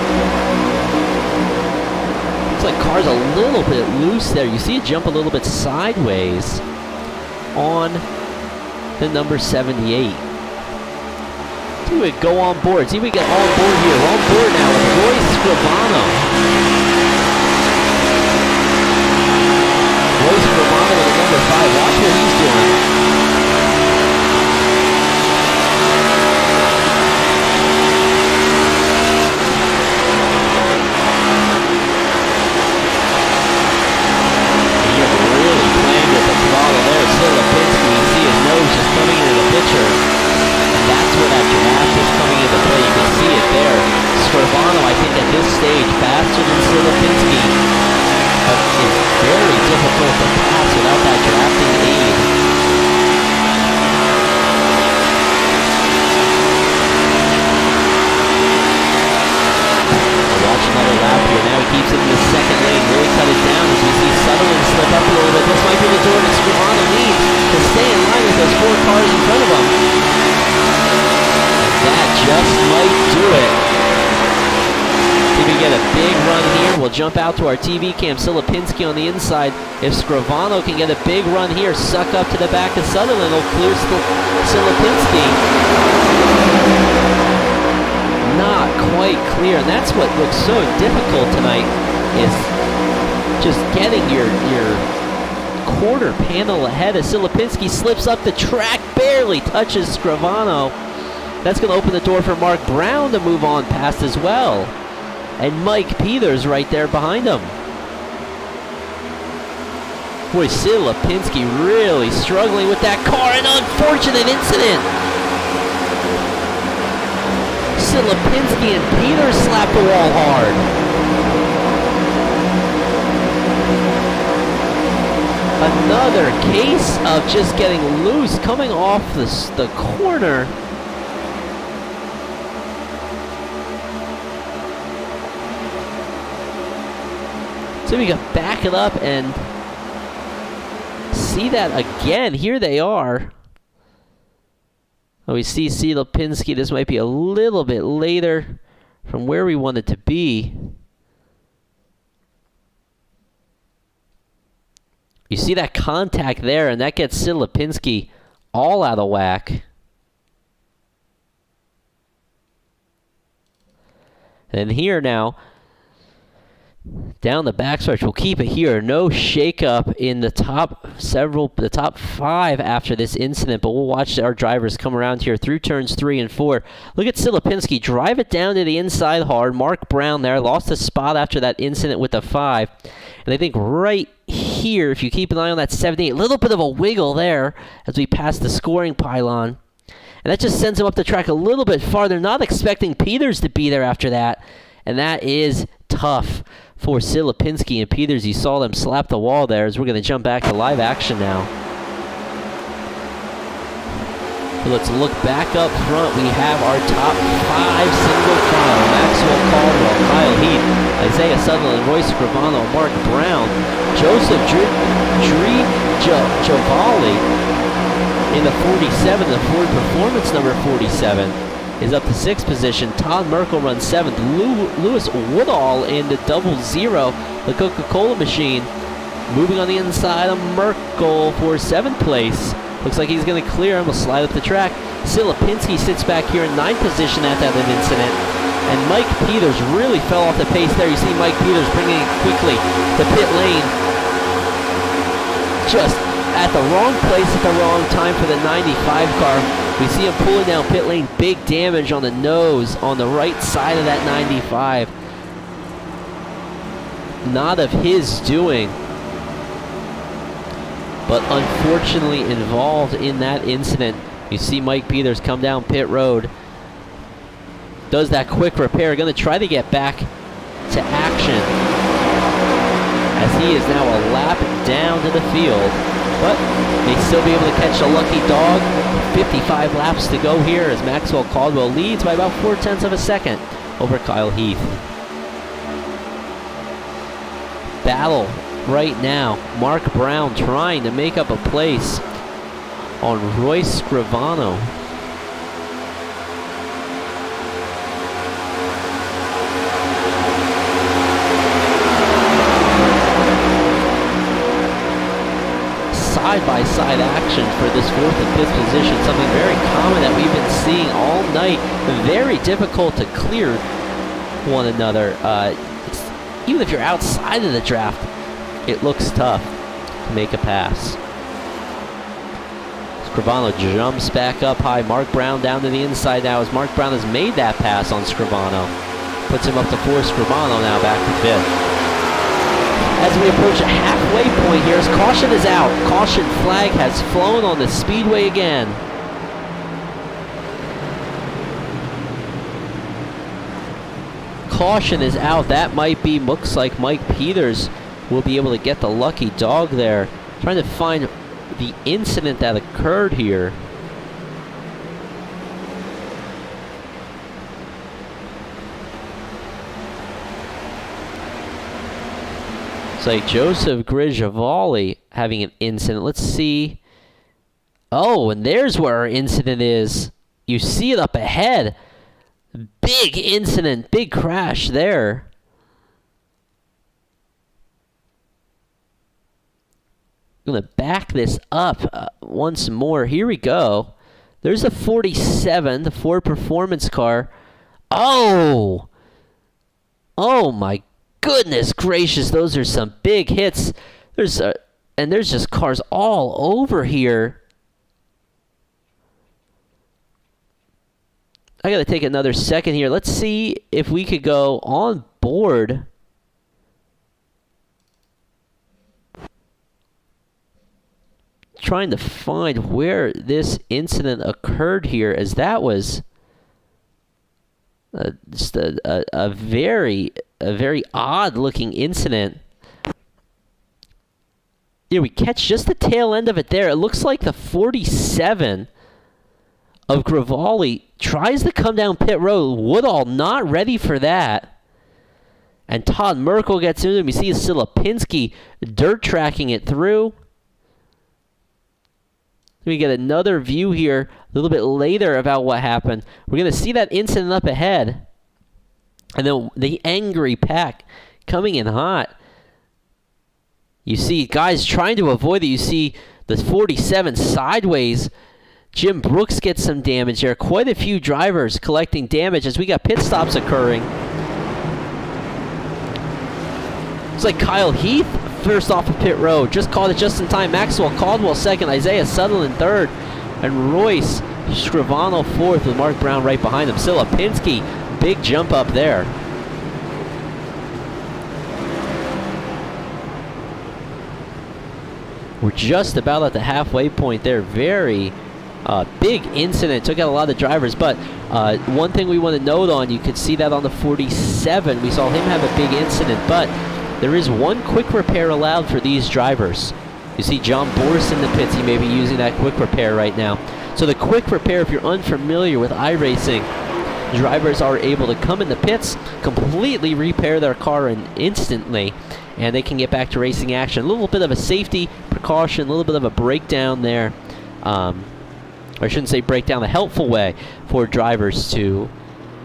Looks like car's a little bit loose there. You see it jump a little bit sideways on the number 78. See if we go on board. See if we get on board here. On board now with Royce Romano. Royce Romano with number 5. Watch what he's doing. He's really playing with the throttle there. Silipinski, you see his nose just coming into the picture. That's where that draft is coming into play. You can see it there. Scrivano, I think, at this stage, faster than Silipinski. But it's very difficult to pass without that drafting aid. Watch another lap here. Now he keeps it in the second lane. Really cut it down as we see Sutherland slip up a little bit. This might be the door that Scrivano needs to stay in line with those 4 cars in front of him. That just might do it. See if we get a big run here. We'll jump out to our TV cam. Silipinski on the inside. If Scrivano can get a big run here, suck up to the back of Sutherland, it'll clear Silipinski. Not quite clear, and that's what looks so difficult tonight, is just getting your quarter panel ahead as Silipinski slips up the track. barely touches Scrivano. That's going to open the door for Mark Brown to move on past as well. And Mike Peters right there behind him. Boy, Sid Lipinski really struggling with that car. An unfortunate incident. Sid Lipinski and Peters slapped the wall hard. Another case of just getting loose coming off the corner. So we can back it up and see that again. Here they are. Oh, we see Lipinski. This might be a little bit later from where we want it to be. You see that contact there, and that gets Sid Lipinski all out of whack. And here now, down the backstretch, we'll keep it here. No shakeup in the top five after this incident, but we'll watch our drivers come around here through turns 3 and 4. Look at Sid Lipinski drive it down to the inside hard. Mark Brown there lost a spot after that incident with the 5. And I think right here, if you keep an eye on that 78, a little bit of a wiggle there as we pass the scoring pylon. And that just sends him up the track a little bit farther, not expecting Peters to be there after that. And that is tough for Sid Lipinski and Peters. You saw them slap the wall there as we're going to jump back to live action now. So let's look back up front. We have our top 5 single file. Maxwell Caldwell, Kyle Heath, Isaiah Sutherland, Royce Scrivano, Mark Brown, Joseph Giovanni in the 47, the Ford Performance number 47. Is up to 6th position. Todd Merkel runs 7th. Lewis Woodall in the 00, the Coca-Cola machine. Moving on the inside of Merkel for 7th place. Looks like he's going to clear him. We'll slide up the track. Sid Lipinski sits back here in 9th position at that incident. And Mike Peters really fell off the pace there. You see Mike Peters bringing it quickly to pit lane. Just at the wrong place at the wrong time for the 95 car. We see him pulling down pit lane. Big damage on the nose on the right side of that 95. Not of his doing, but unfortunately involved in that incident. You see Mike Peters come down pit road. Does that quick repair. Going to try to get back to action as he is now a lap down to the field. But may still be able to catch a lucky dog. 55 laps to go here as Maxwell Caldwell leads by about 0.4 of a second over Kyle Heath. Battle right now. Mark Brown trying to make up a place on Royce Scrivano. Side-by-side action for this 4th and 5th position, something very common that we've been seeing all night. Very difficult to clear one another. Even if you're outside of the draft, it looks tough to make a pass. Scrivano jumps back up high. Mark Brown down to the inside now as Mark Brown has made that pass on Scrivano. Puts him up to 4. Scrivano now back to 5th. As we approach a halfway point here, as caution is out. Caution flag has flown on the speedway again. Caution is out. That might be, looks like Mike Peters will be able to get the lucky dog there. Trying to find the incident that occurred here. It's like Joseph Grigiavali having an incident. Let's see. Oh, and there's where our incident is. You see it up ahead. Big incident, big crash there. I'm going to back this up once more. Here we go. There's the 47, the Ford Performance car. Oh! Oh my goodness gracious, those are some big hits. There's just cars all over here. I got to take another second here. Let's see if we could go on board. Trying to find where this incident occurred here, as that was just a very odd looking incident. Yeah, we catch just the tail end of it there. It looks like the 47 of Gravali tries to come down pit road. Woodall not ready for that. And Todd Merkel gets into him. You see Silipinski dirt tracking it through. We get another view here a little bit later about what happened. We're going to see that incident up ahead. And then the angry pack coming in hot. You see guys trying to avoid it. You see the 47 sideways. Jim Brooks gets some damage there. Quite a few drivers collecting damage as we got pit stops occurring. It's like Kyle Heath first off of pit road. Just caught it just in time. Maxwell Caldwell second. Isaiah Sutherland third. And Royce Scrivano fourth with Mark Brown right behind him. Silipinski, big jump up there. We're just about at the halfway point there. Very big incident. Took out a lot of drivers. But one thing we want to note on, you could see that on the 47. We saw him have a big incident. But there is one quick repair allowed for these drivers. You see John Boris in the pits. He may be using that quick repair right now. So the quick repair, if you're unfamiliar with iRacing, drivers are able to come in the pits, completely repair their car instantly, and they can get back to racing action. A little bit of a safety precaution, a little bit of a breakdown there. Or I shouldn't say breakdown, a helpful way for drivers to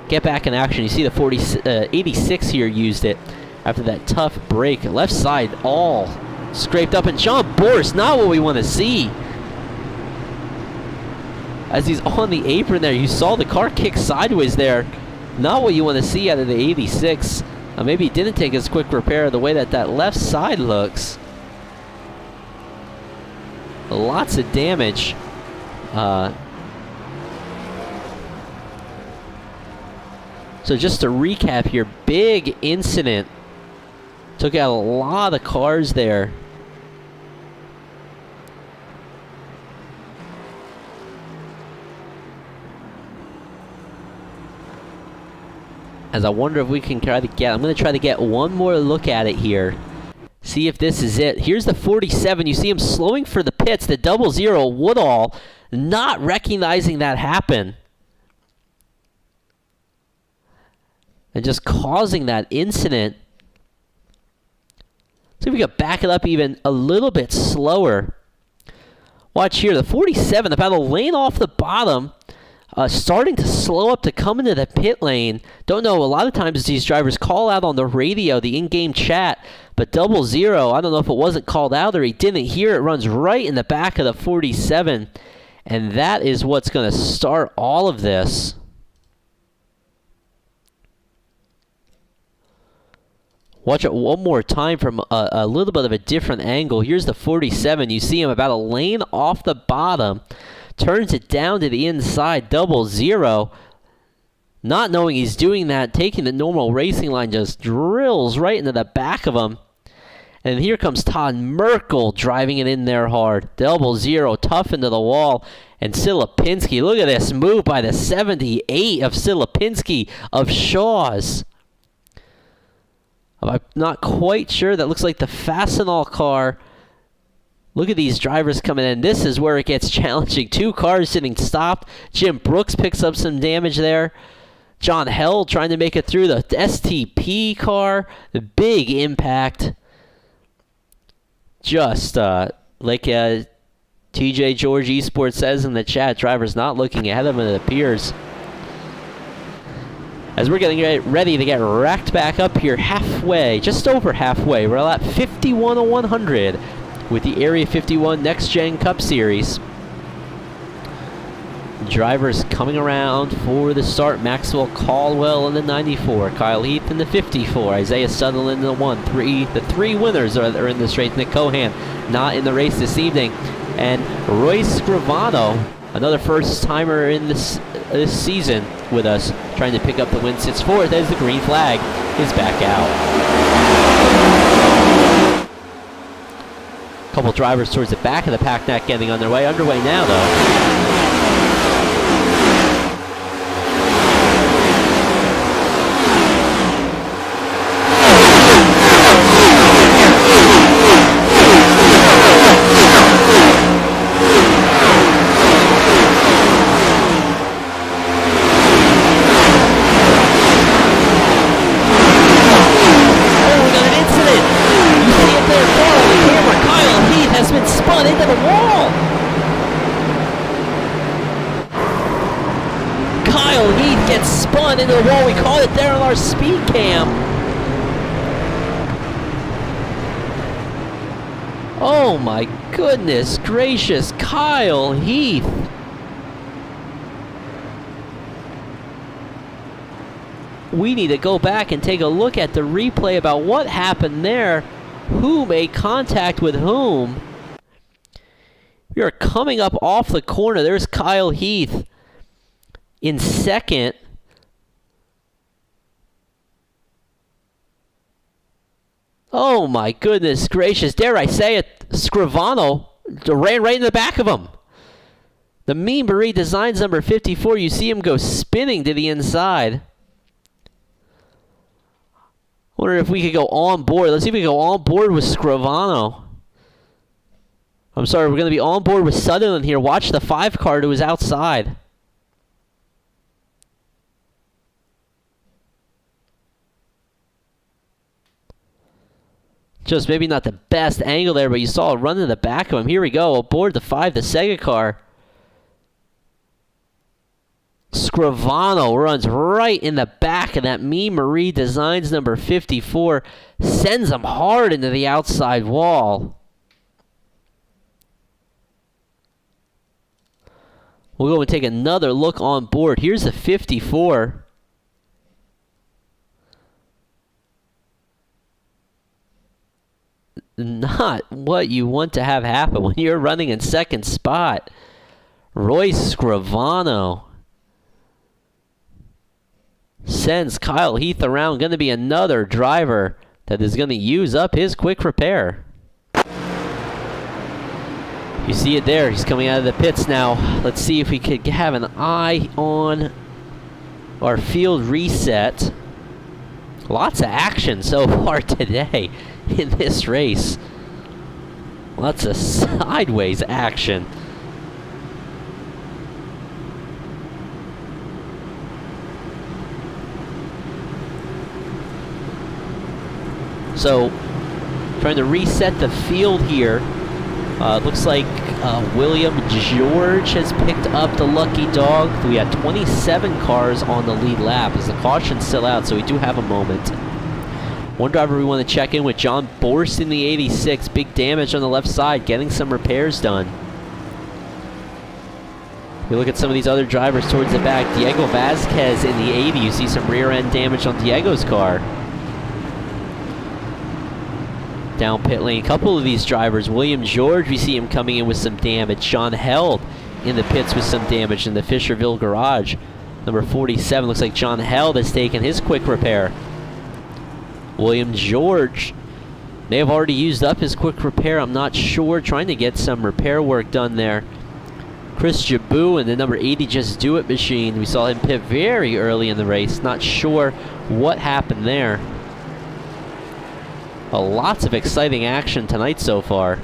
get back in action. You see the 86 here used it after that tough break. Left side all scraped up, and John Boris, not what we want to see. As he's on the apron there, you saw the car kick sideways there. Not what you want to see out of the 86. Maybe he didn't take his quick repair the way that left side looks. Lots of damage. So just to recap here, big incident. Took out a lot of cars there. As I wonder if we can try to get, I'm going to try to get one more look at it here. See if this is it. Here's the 47. You see him slowing for the pits. The 00 Woodall not recognizing that happen. And just causing that incident. See if we can back it up even a little bit slower. Watch here. The 47 about a lane off the bottom. Starting to slow up to come into the pit lane. Don't know, a lot of times these drivers call out on the radio, the in-game chat, but 00, I don't know if it wasn't called out or he didn't hear it, runs right in the back of the 47, and that is what's going to start all of this. Watch it one more time from a little bit of a different angle. Here's the 47. You see him about a lane off the bottom. Turns it down to the inside, 00. Not knowing he's doing that, taking the normal racing line, just drills right into the back of him. And here comes Todd Merkel driving it in there hard. 00 tough into the wall. And Silipinski, look at this move by the 78 of Silipinski of Shaw's. I'm not quite sure. That looks like the Fastenal car. Look at these drivers coming in. This is where it gets challenging. Two cars sitting stopped. Jim Brooks picks up some damage there. John Held trying to make it through the STP car. The big impact. Just like TJ George Esports says in the chat, drivers not looking ahead of him, it appears. As we're getting ready to get racked back up here halfway, just over halfway. We're at 51 of 100 with the Area 51 NextGen Cup Series. Drivers coming around for the start. Maxwell Caldwell in the 94, Kyle Heath in the 54, Isaiah Sutherland in the 1-3. The three winners are in this race. Nick Cohan not in the race this evening. And Royce Scrivano, Another first-timer in this season with us, trying to pick up the win. Sits fourth as the green flag is back out. Couple drivers towards the back of the pack not getting underway. Underway now, though. Into the wall. We caught it there on our speed cam. Oh my goodness gracious, Kyle Heath. We need to go back and take a look at the replay about what happened there. Who made contact with whom? We are coming up off the corner. There's Kyle Heath in second. Oh my goodness gracious, dare I say it, Scrivano ran right in the back of him. The Mean Marie Designs number 54, you see him go spinning to the inside. Wonder if we could go on board. Let's see if we can go on board with Scrivano. I'm sorry, we're going to be on board with Sutherland here. Watch the 5 car to his outside. Just maybe not the best angle there, but you saw it run in the back of him. Here we go, aboard the 5, the Sega car. Scrivano runs right in the back of that Mean Marie Designs number 54. Sends him hard into the outside wall. We'll go and take another look on board. Here's the 54. Not what you want to have happen when you're running in second spot. Royce Scrivano sends Kyle Heath around. Going to be another driver that is going to use up his quick repair. You see it there. He's coming out of the pits now. Let's see if we could have an eye on our field reset. Lots of action so far today in this race. Lots of sideways action. So, trying to reset the field here. Looks like William George has picked up the lucky dog. We had 27 cars on the lead lap as the caution's still out, so we do have a moment. One driver we want to check in with, John Borst in the 86. Big damage on the left side, getting some repairs done. We look at some of these other drivers towards the back. Diego Vasquez in the 80. You see some rear end damage on Diego's car. Down pit lane, a couple of these drivers. William George, we see him coming in with some damage. Sean Held in the pits with some damage in the Fisherville garage. Number 47, looks like John Held has taken his quick repair. William George may have already used up his quick repair. I'm not sure. Trying to get some repair work done there. Chris Jabou in the number 80 Just Do It machine. We saw him pit very early in the race. Not sure what happened there. Lots of exciting action tonight so far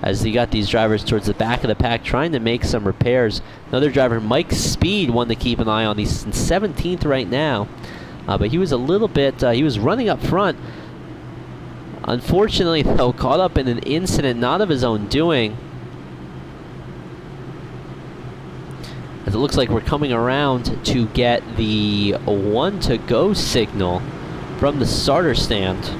as you got these drivers towards the back of the pack trying to make some repairs. Another driver, Mike Speed, one to keep an eye on. He's in 17th right now. But he was a little bit, he was running up front. Unfortunately, though, caught up in an incident not of his own doing. As it looks like we're coming around to get the 1 to go signal from the starter stand.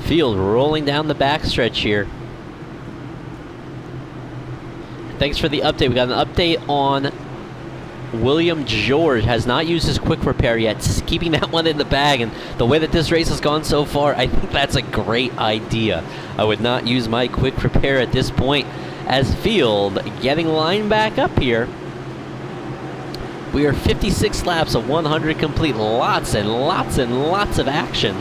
Field rolling down the backstretch here. Thanks for the update. We got an update on William George. Has not used his quick repair yet. Just keeping that one in the bag. And the way that this race has gone so far, I think that's a great idea. I would not use my quick repair at this point. As Field getting lined back up here. We are 56 laps of 100 complete. Lots and lots and lots of action.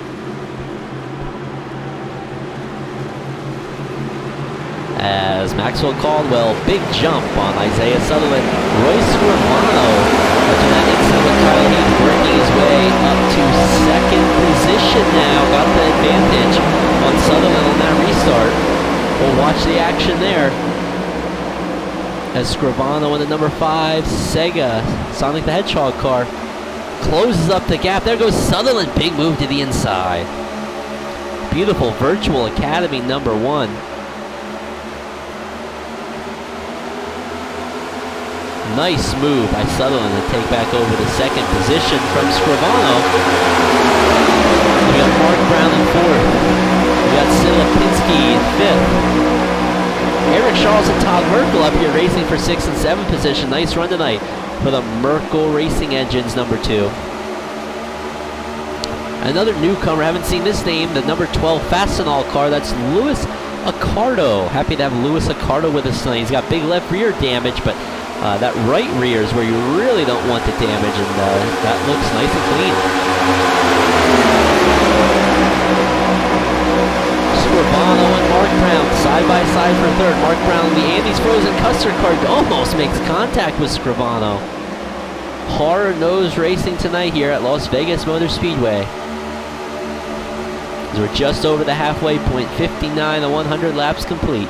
As Maxwell Caldwell, big jump on Isaiah Sutherland. Royce Scrivano, touching that inside with Kyle Heath, working his way up to second position now. Got the advantage on Sutherland on that restart. We'll watch the action there. As Scrivano in the number 5, Sega, Sonic the Hedgehog car, closes up the gap. There goes Sutherland, big move to the inside. Beautiful Virtual Academy number 1. Nice move by Sutherland to take back over the second position from Scrivano. We got Mark Brown in 4th. We got Silipinski in 5th. Eric Charles and Todd Merkel up here racing for 6th and 7th position. Nice run tonight for the Merkel Racing Engines number 2. Another newcomer, haven't seen this name, the number 12 Fastenal car. That's Louis Acardo. Happy to have Louis Acardo with us tonight. He's got big left rear damage, but that right rear is where you really don't want the damage, and that looks nice and clean. Scrivano and Mark Brown side by side for 3rd. Mark Brown, the Andy's Frozen Custard card, almost makes contact with Scrivano. Hard-nosed racing tonight here at Las Vegas Motor Speedway. As we're just over the halfway point, 59 to 100 laps complete.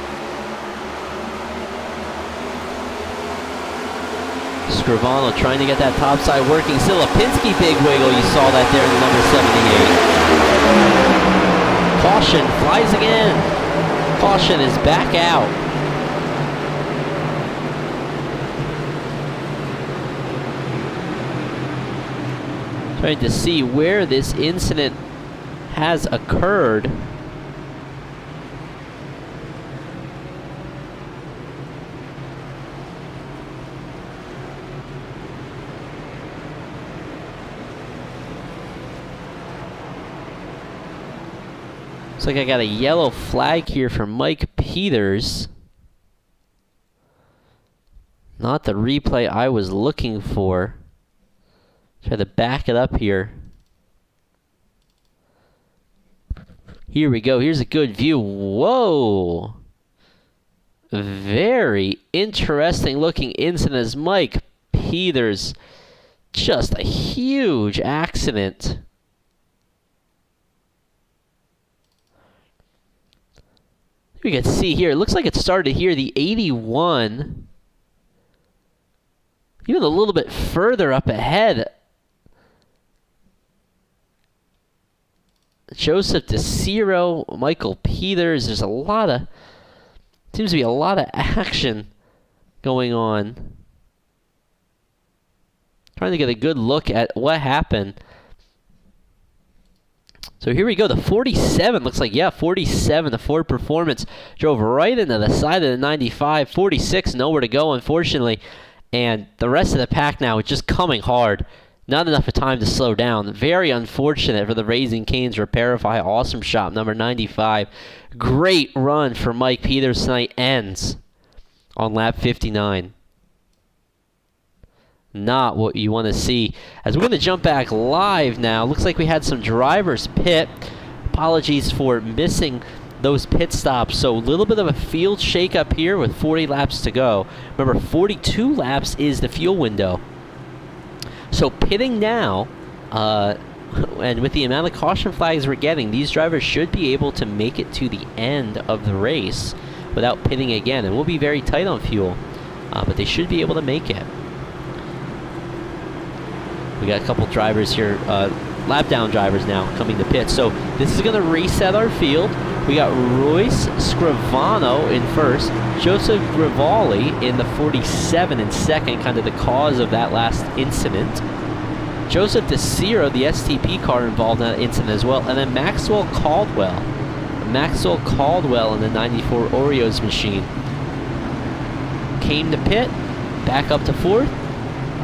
Scrivano trying to get that top side working. Silipinski, big wiggle. You saw that there in the number 78. Caution, flies again. Caution is back out. Trying to see where this incident has occurred. Looks like I got a yellow flag here for Mike Peters. Not the replay I was looking for. Try to back it up here. Here we go. Here's a good view. Whoa! Very interesting looking incident as Mike Peters. Just a huge accident. We can see here, it looks like it started here, the 81. Even a little bit further up ahead. Joseph DeCiro, Michael Peters. There's seems to be a lot of action going on. Trying to get a good look at what happened. So here we go, the 47, looks like, yeah, 47, the Ford Performance, drove right into the side of the 95, 46, nowhere to go, unfortunately, and the rest of the pack now is just coming hard. Not enough of time to slow down. Very unfortunate for the Raising Cane's Repairify Awesome Shop, number 95. Great run for Mike Peters tonight, ends on lap 59. Not what you want to see. As we're going to jump back live now, looks like we had some drivers pit. Apologies for missing those pit stops. So a little bit of a field shake-up here with 40 laps to go. Remember, 42 laps is the fuel window. So pitting now, and with the amount of caution flags we're getting, these drivers should be able to make it to the end of the race without pitting again. And we'll be very tight on fuel, but they should be able to make it. We got a couple drivers here, lap down drivers now coming to pit. So this is going to reset our field. We got Royce Scrivano in 1st, Joseph Grivali in the 47 in 2nd, kind of the cause of that last incident. Joseph DeCiro, the STP car, involved in that incident as well. And then Maxwell Caldwell Maxwell Caldwell in the 94 Oreos machine. Came to pit, back up to 4th.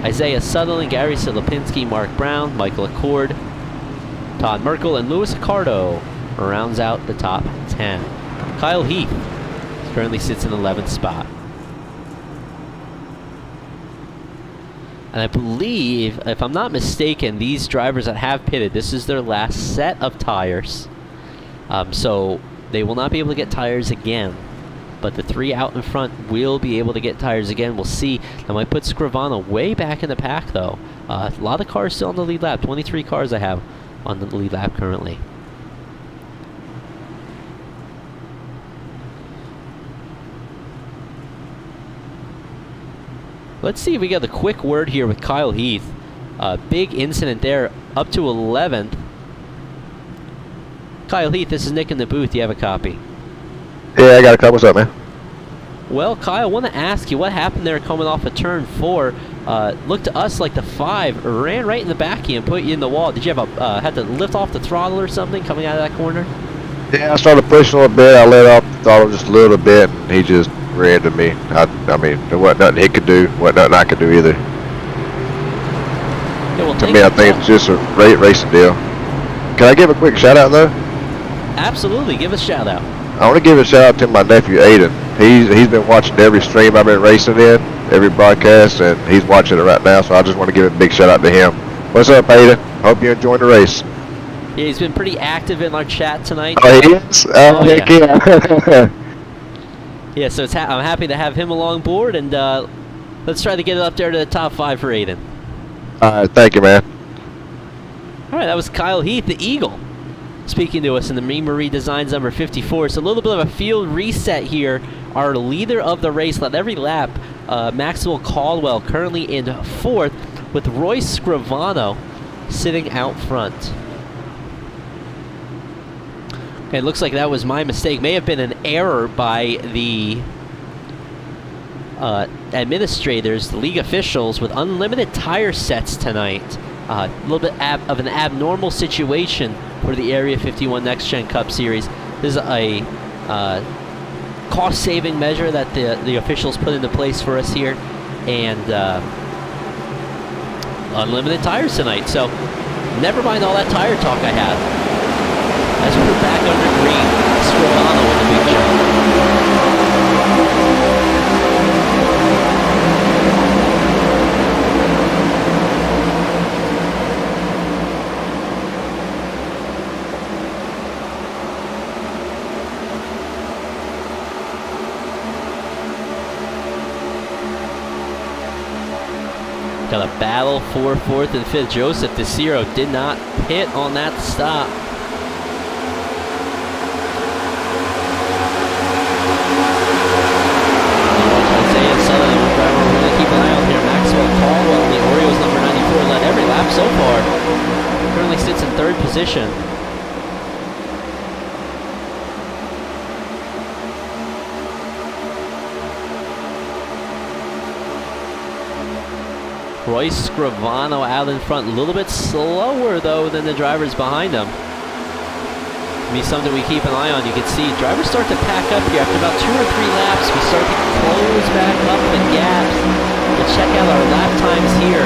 Isaiah Sutherland, Gary Silipinski, Mark Brown, Michael Accord, Todd Merkel, and Louis Acardo rounds out the top 10. Kyle Heath currently sits in 11th spot. And I believe, if I'm not mistaken, these drivers that have pitted, this is their last set of tires. So they will not be able to get tires again. But the 3 out in front will be able to get tires again. We'll see. That might put Scrivano way back in the pack, though. A lot of cars still on the lead lap. 23 cars I have on the lead lap currently. Let's see if we get the quick word here with Kyle Heath. Big incident there, up to 11th. Kyle Heath, this is Nick in the booth. Do you have a copy? Yeah, I got a couple. What's up, man? Well, Kyle, I want to ask you what happened there coming off of turn 4. Looked to us like the 5 ran right in the back of you and put you in the wall. Did you have had to lift off the throttle or something coming out of that corner? Yeah, I started pushing a little bit. I let off the throttle just a little bit, and he just ran to me. I mean, there wasn't nothing he could do. Wasn't nothing I could do either. Yeah, well, to me, I think it's just a racing deal. Can I give a quick shout out though? Absolutely, give a shout out. I want to give a shout out to my nephew Aiden. He's been watching every stream I've been racing in, every broadcast, and he's watching it right now. So I just want to give a big shout out to him. What's up, Aiden? Hope you're enjoying the race. Yeah, he's been pretty active in our chat tonight. Oh, he is? Oh, heck yeah. Yeah, so I'm happy to have him along board, and let's try to get it up there to the top 5 for Aiden. All right, thank you, man. All right, that was Kyle Heath, the Eagle, speaking to us in the Marie Designs number 54. So a little bit of a field reset here. Our leader of the race led every lap, Maxwell Caldwell, currently in 4th, with Royce Scrivano sitting out front. Okay, it looks like that was my mistake. May have been an error by the administrators, the league officials, with unlimited tire sets tonight. A little bit of an abnormal situation for the Area 51 NextGen Cup Series. This is a cost-saving measure that the officials put into place for us here, and unlimited tires tonight. So never mind all that tire talk I had. As we're back under green, Scrivano with a big jump. Got a battle for 4th and 5th. Joseph DeCiro did not pit on that stop. Isaiah Sutherland, the driver we're going to keep an eye on here. Maxwell Caldwell, the Orioles number 94, led every lap so far. Currently sits in 3rd position. Royce Scrivano out in front, a little bit slower though than the drivers behind him. Be something we keep an eye on. You can see drivers start to pack up here after about 2 or 3 laps. We start to close back up the gaps. We'll check out our lap times here.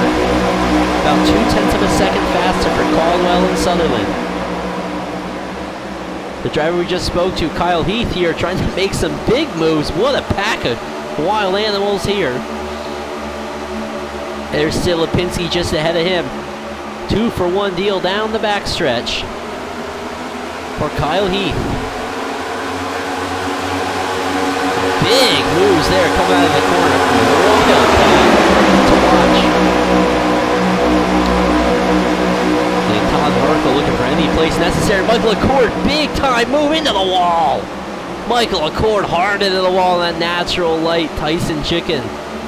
About 0.2 of a second faster for Caldwell and Sutherland. The driver we just spoke to, Kyle Heath, here trying to make some big moves. What a pack of wild animals here. There's Silipinski just ahead of him. 2-for-1 deal down the backstretch for Kyle Heath. Big moves there coming out of the corner. Royal to watch. And Todd Merkel looking for any place necessary. Michael Accord, big time move into the wall. Michael Accord hard into the wall in that natural light. Tyson Chicken,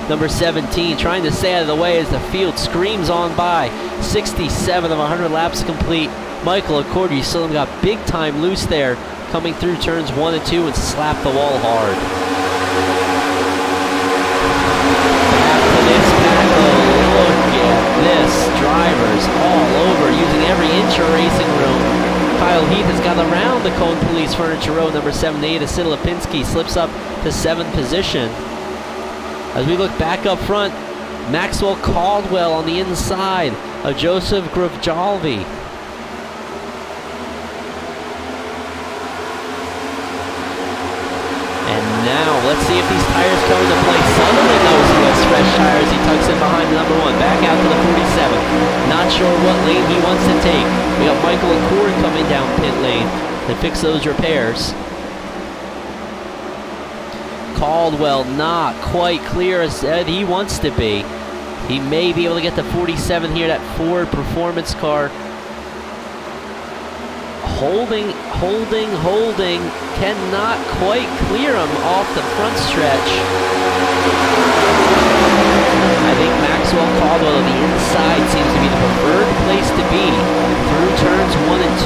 number 17, trying to stay out of the way as the field screams on by. 67 of 100 laps complete. Michael Accord, you still got big time loose there, coming through turns 1 and 2 and slapped the wall hard. Back to this tackle. Look at this. Drivers all over, using every inch of racing room. Kyle Heath has got around the Cone Police Furniture Row, number 78. Asid Lipinski slips up to 7th position. As we look back up front, Maxwell Caldwell on the inside of Joseph Gravjalvi. And now, let's see if these tires come into play. Sutherland knows he has fresh tires. He tucks in behind the number 1. Back out to the 47. Not sure what lane he wants to take. We got Michael Accord coming down pit lane to fix those repairs. Caldwell not quite clear as he wants to be. He may be able to get the 47 here, that Ford performance car. Holding. Cannot quite clear him off the front stretch. I think Maxwell Caldwell on the inside seems to be the preferred place to be through turns 1 and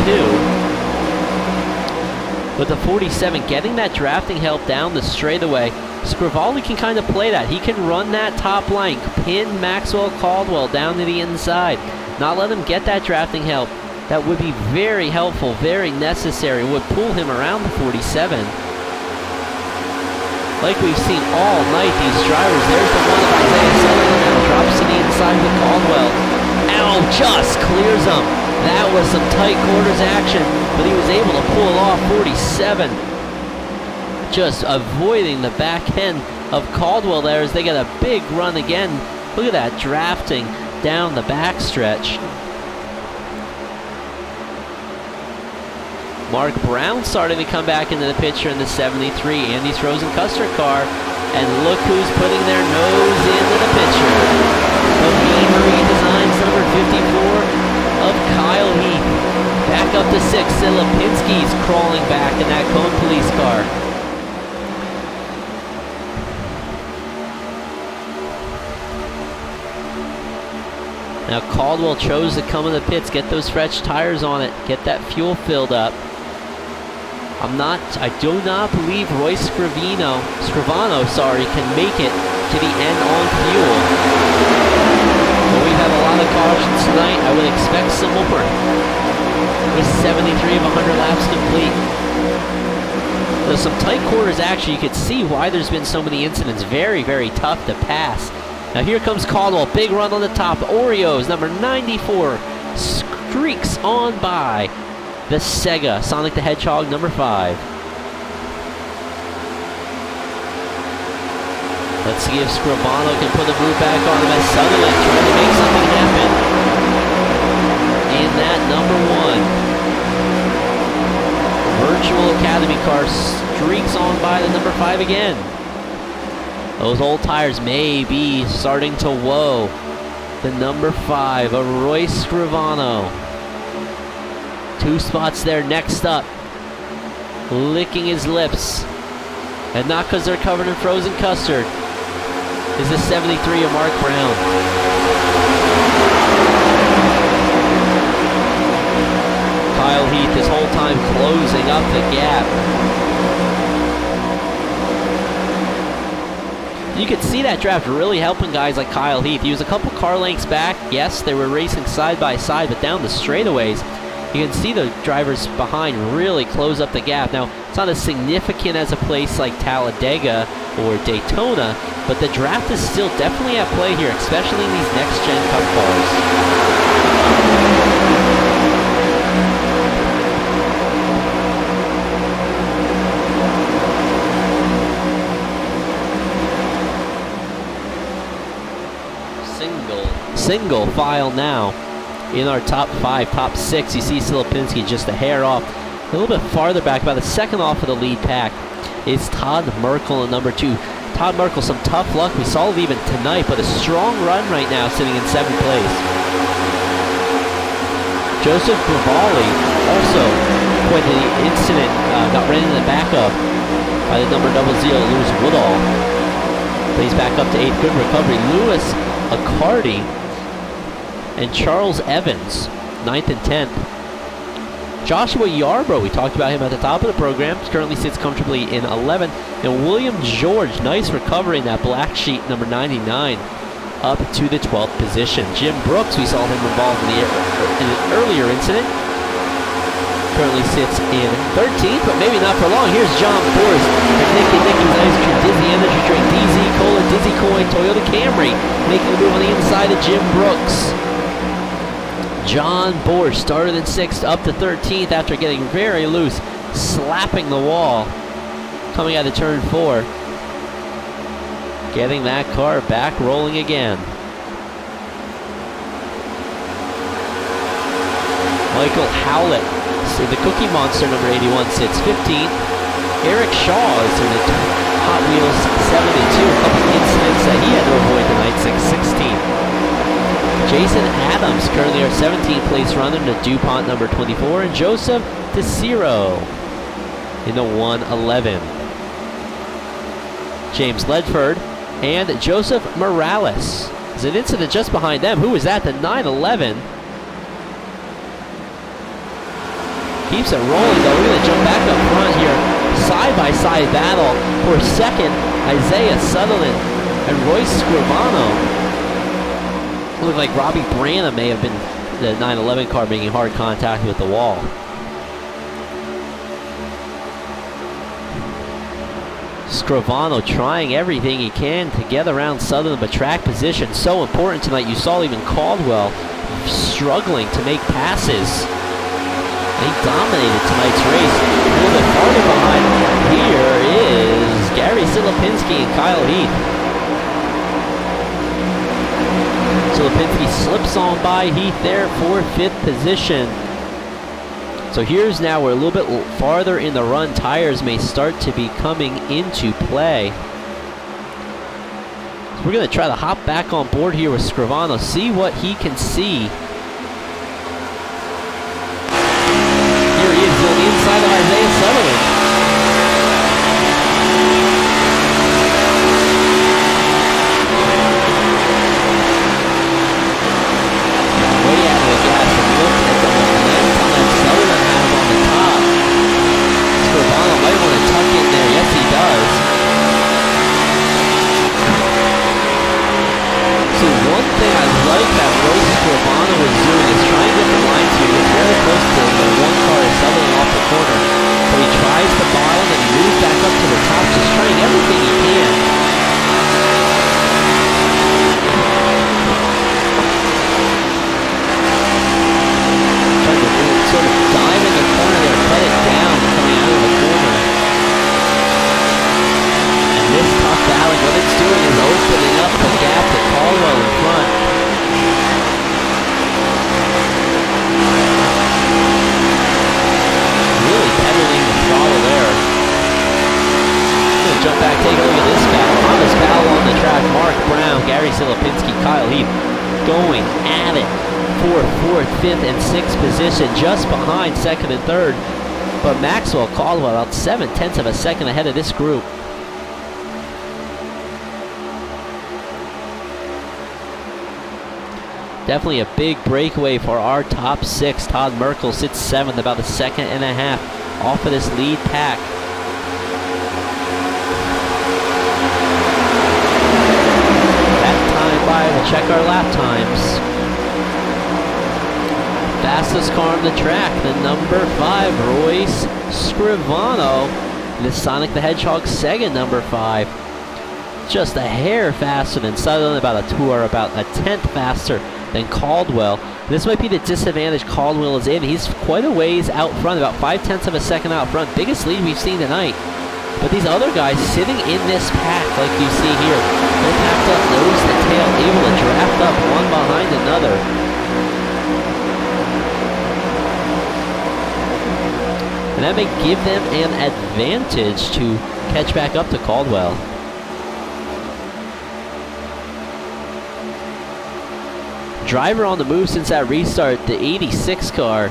2. But the 47 getting that drafting help down the straightaway. Scrivaldi can kind of play that. He can run that top line, pin Maxwell Caldwell down to the inside, not let him get that drafting help. That would be very helpful, very necessary, would pull him around the 47. Like we've seen all night, these drivers. There's the one of Isaiah Sutherland now, drops to the inside with Caldwell. Ow, just clears him. That was some tight quarters action, but he was able to pull off 47. Just avoiding the back end of Caldwell there as they get a big run again. Look at that drafting down the backstretch. Mark Brown starting to come back into the picture in the 73 Andy's Frozen Custard car. And look who's putting their nose into the picture. The Beamery Designs number 54 of Kyle Heath. Back up to 6. Silipinski's crawling back in that Cone Police car. Now Caldwell chose to come in the pits, get those fresh tires on it, get that fuel filled up. I do not believe Royce Scrivano, can make it to the end on fuel. But we have a lot of cautions tonight. I would expect some more. With 73 of 100 laps complete. There's some tight quarters action. You could see why there's been so many incidents. Very, very tough to pass. Now here comes Caldwell, big run on the top. Oreos, number 94, streaks on by the Sega Sonic the Hedgehog, number 5. Let's see if Scrivano can put the boot back on him as Sutherland trying to make something happen in that number 1. Virtual Academy car streaks on by the number 5 again. Those old tires may be starting to woe. The number 5, a Royce Scrivano. 2 spots there next up. Licking his lips. And not because they're covered in frozen custard. Is the 73 of Mark Brown. Kyle Heath this whole time closing up the gap. You could see that draft really helping guys like Kyle Heath. He was a couple car lengths back. Yes, they were racing side by side, but down the straightaways, you can see the drivers behind really close up the gap. Now, it's not as significant as a place like Talladega or Daytona, but the draft is still definitely at play here, especially in these next-gen Cup cars. Single file now in our top 5, top 6. You see Silipinski just a hair off. A little bit farther back, about a second off of the lead pack, is Todd Merkel in number 2. Todd Merkel, some tough luck. We saw it even tonight, but a strong run right now, sitting in 7th place. Joseph Gravjalvi, also quite the incident, got ran in the back of by the number 00, Lewis Woodall. But he's back up to 8th. Good recovery. Lewis Acardo and Charles Evans, 9th and 10th. Joshua Yarbrough, we talked about him at the top of the program, currently sits comfortably in 11th. And William George, nice recovery in that black sheet, number 99, up to the 12th position. Jim Brooks, we saw him involved in an earlier incident. currently sits in 13th, but maybe not for long. Here's John Forrest, Nicky's Ice Cream, Dizzy Energy Drink, DZ Cola, Dizzy Coin, Toyota Camry, making the move on the inside of Jim Brooks. John Borsch started in 6th, up to 13th after getting very loose, slapping the wall, coming out of turn 4. Getting that car back rolling again. Michael Howlett, the Cookie Monster, number 81, sits 15th. Eric Shaw is in the Hot Wheels 72. A couple incidents that he had to avoid tonight, 16th. Jason Adams, currently our 17th place runner in the DuPont number 24. And Joseph DeCiro in the 111. James Ledford and Joseph Morales. There's an incident just behind them. Who was that? The 911. Keeps it rolling though. We're going to jump back up front here. Side-by-side battle for second. Isaiah Sutherland and Royce Scrivano. Looked like Robbie Branham may have been the 911 car making hard contact with the wall. Scrivano trying everything he can to get around Sutherland, but track position so important tonight. You saw even Caldwell struggling to make passes. He dominated tonight's race. A little bit farther behind, here is Gary Silipinski and Kyle Heath. Silipinski slips on by Heath there for 5th position. So here's now we're a little bit farther in the run. Tires may start to be coming into play. So we're going to try to hop back on board here with Scrivano, see what he can see. Here he is on the inside of Isaiah Sutherland. Way out of the gas and look at the momentum that Sutherland has on the top. Scrivano might want to tuck in there. Yes, he does. See, one thing I like that Royce Scrivano is doing is trying different lines here. He's very close to the one car is Sutherland off the corner. So he tries the bottom and he moves back up to the top, just trying everything he can. Trying to sort of dive in the corner there, cut it down, coming out of the corner. And this tough battle, what it's doing is opening up the gap to Caldwell in front. Really pedaling the throttle there. I'm going to jump back, take a look at this battle. On this battle on the track, Mark Brown, Gary Silipinski, Kyle Heath going at it for 4th, 5th, and 6th position, just behind 2nd and 3rd. But Maxwell Caldwell about 7/10 of a second ahead of this group. Definitely a big breakaway for our top 6. Todd Merkel sits 7th, about a second and a half off of this lead pack. That time by, we'll check our lap times. Fastest car on the track, the number 5, Royce Scrivano. The Sonic the Hedgehog Sega number 5. Just a hair faster than Sutherland, about a 10th faster than Caldwell. This might be the disadvantage Caldwell is in. He's quite a ways out front, about 5/10 of a second out front. Biggest lead we've seen tonight. But these other guys sitting in this pack, like you see here, they're packed up nose to tail, able to draft up one behind another. And that may give them an advantage to catch back up to Caldwell. Driver on the move since that restart, the 86 car.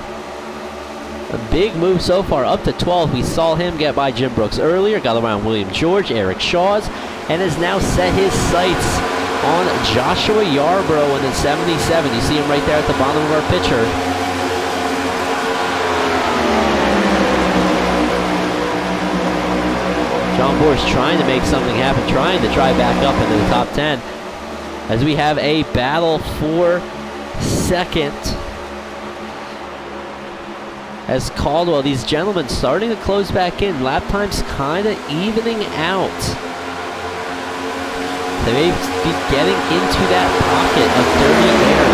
A big move so far, up to 12. We saw him get by Jim Brooks earlier, got around William George, Eric Shaw's, and has now set his sights on Joshua Yarborough in the 77. You see him right there at the bottom of our picture. John Borsch trying to make something happen, trying to drive back up into the top 10. As we have a battle for second. as Caldwell, these gentlemen starting to close back in. Lap times kind of evening out. They may be getting into that pocket of dirty air.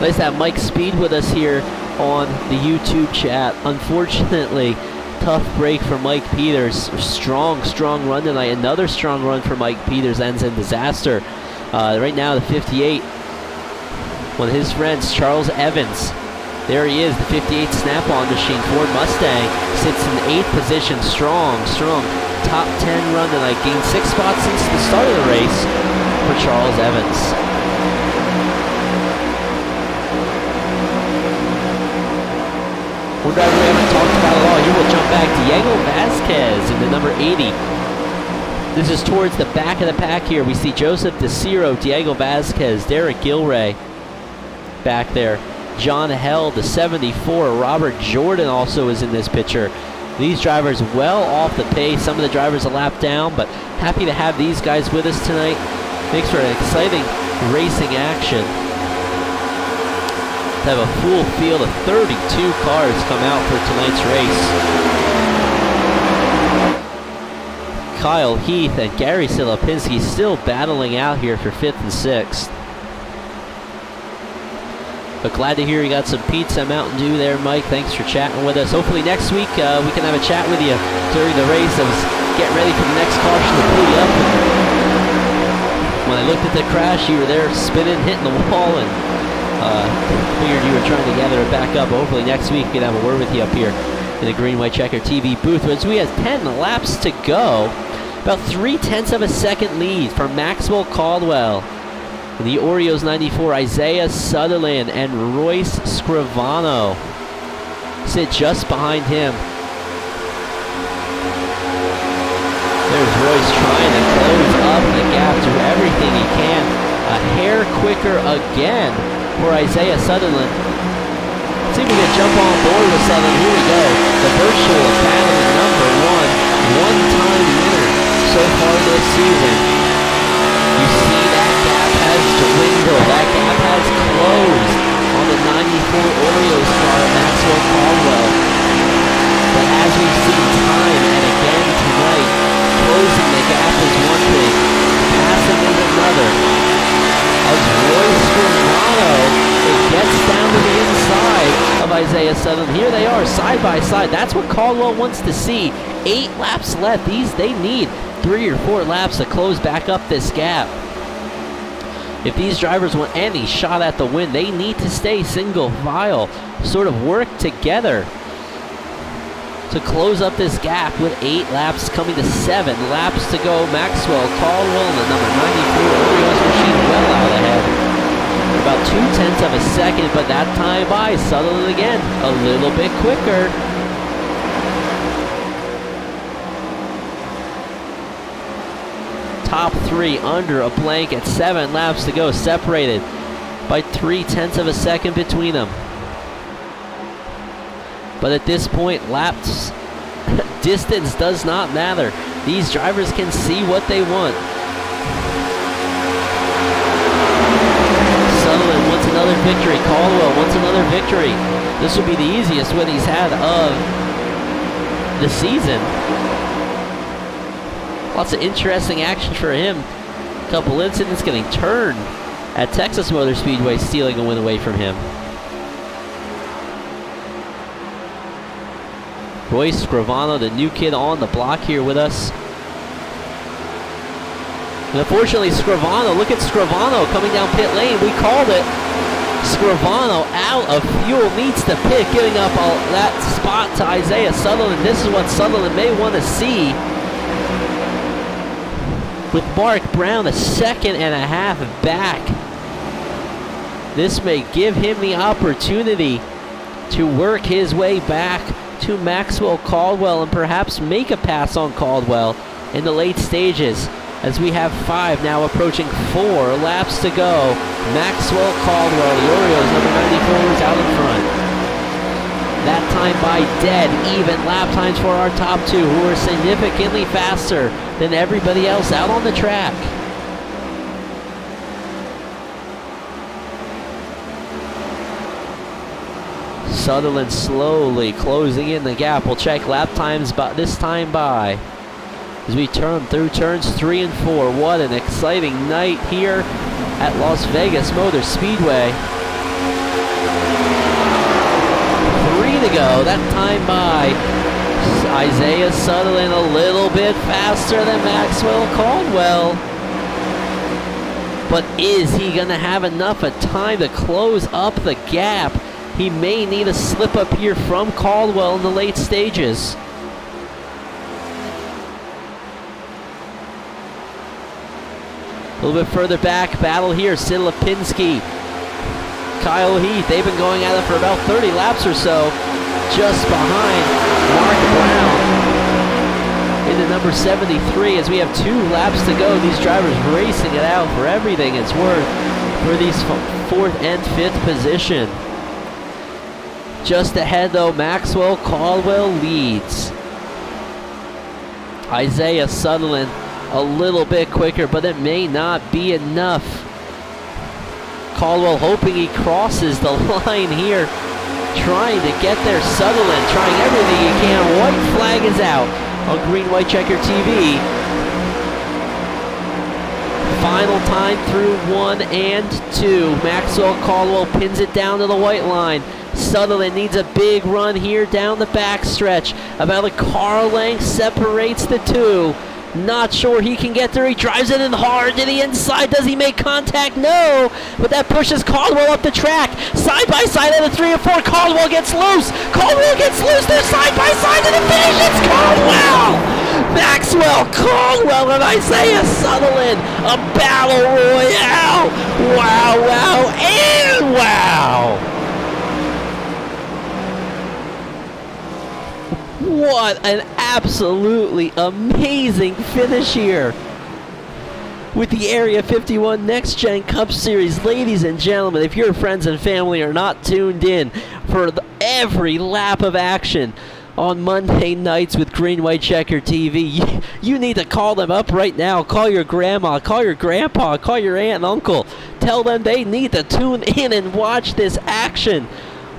Nice to have Mike Speed with us here on the YouTube chat. Unfortunately, tough break for Mike Peters. Strong run tonight. Another strong run for Mike Peters ends in disaster. Right now, the 58, one of his friends, Charles Evans. There he is, the 58 snap-on machine, Ford Mustang, sits in 8th position. Strong. Top 10 run tonight. Gained 6 spots since the start of the race for Charles Evans. One driver we haven't talked about at all. Here we'll jump back. Diego Vasquez in the number 80. This is towards the back of the pack here. We see Joseph DeCiro, Diego Vasquez, Derek Gilray back there. John Held, the 74. Robert Jordan also is in this picture. These drivers well off the pace. Some of the drivers a lap down, but happy to have these guys with us tonight. Makes for an exciting racing action. To have a full field of 32 cars come out for tonight's race. Kyle Heath and Gary Silapinski still battling out here for 5th and 6th. But glad to hear you got some pizza Mountain Dew there, Mike. Thanks for chatting with us. Hopefully next week we can have a chat with you during the race. I was getting ready for the next caution to pull you up. And when I looked at the crash, you were there spinning, hitting the wall, and figured you were trying to gather it back up. Hopefully next week we can have a word with you up here in the Green White Checker TV booth. As we have 10 laps to go, about 0.3 of a second lead for Maxwell Caldwell. The Oreos 94, Isaiah Sutherland and Royce Scrivano sit just behind him. There's Royce trying to close up the gap, do everything he can. A hair quicker again for Isaiah Sutherland. Let's see if we can jump on board with Sutherland. Here we go. The virtual Academy number 1, one-time winner so far this season. You see that gap has dwindled. That gap has closed on the 94 Oreos car, Maxwell Caldwell. But as we've seen time and again tonight, closing the gap is one thing, passing is another. As Royce Scrivano, it gets down to the inside of Isaiah Sutherland. Here they are, side by side. That's what Caldwell wants to see. 8 laps left. They need 3 or 4 laps to close back up this gap. If these drivers want any shot at the win, they need to stay single file, sort of work together to close up this gap with 8 laps coming to 7 laps to go. Maxwell Caldwell and the number 94 Oreos machine well out ahead. About 0.2 of a second, but that time by Sutherland again, a little bit quicker. Top 3 under a blanket, 7 laps to go, separated by 0.3 of a second between them. But at this point, laps distance does not matter. These drivers can see what they want. Sutherland wants another victory. Caldwell wants another victory. This will be the easiest win he's had of the season. Lots of interesting action for him. A couple incidents getting turned at Texas Motor Speedway, stealing a win away from him. Royce Scrivano, the new kid on the block here with us. And unfortunately, Scrivano, look at Scrivano coming down pit lane. We called it. Scrivano out of fuel, needs to pit, giving up all that spot to Isaiah Sutherland. This is what Sutherland may want to see. With Mark Brown, 1.5 seconds back. This may give him the opportunity to work his way back to Maxwell Caldwell and perhaps make a pass on Caldwell in the late stages, as we have 5 now approaching 4 laps to go. Maxwell Caldwell, the Oreos number 94, is out in front. That time by dead even lap times for our top two, who are significantly faster than everybody else out on the track. Sutherland slowly closing in the gap. We'll check lap times this time by as we turn through turns 3 and 4. What an exciting night here at Las Vegas Motor Speedway. 3 to go. That time by Isaiah Sutherland a little bit faster than Maxwell Caldwell. But is he going to have enough of time to close up the gap? He may need a slip up here from Caldwell in the late stages. A little bit further back, battle here, Sid Lipinski, Kyle Heath, they've been going at it for about 30 laps or so, just behind Mark Brown into number 73 as we have 2 laps to go. These drivers racing it out for everything it's worth for these 4th and 5th position. Just ahead though, Maxwell Caldwell leads. Isaiah Sutherland a little bit quicker, but it may not be enough. Caldwell hoping he crosses the line here, trying to get there. Sutherland trying everything he can. White flag is out on Green White Checker TV. Final time through 1 and 2. Maxwell Caldwell pins it down to the white line. Sutherland needs a big run here down the backstretch. About a car length separates the two. Not sure he can get there. He drives it in hard to the inside. Does he make contact? No. But that pushes Caldwell up the track. Side by side at the 3 and 4. Caldwell gets loose. Caldwell gets loose. They're side by side to the finish. It's Caldwell. Maxwell Caldwell and Isaiah Sutherland. A battle royale. Wow, wow, and wow. What an absolutely amazing finish here with the Area 51 NextGen Cup Series. Ladies and gentlemen, if your friends and family are not tuned in for every lap of action on Monday nights with Green White Checker TV, you need to call them up right now. Call your grandma, call your grandpa, call your aunt and uncle. Tell them they need to tune in and watch this action.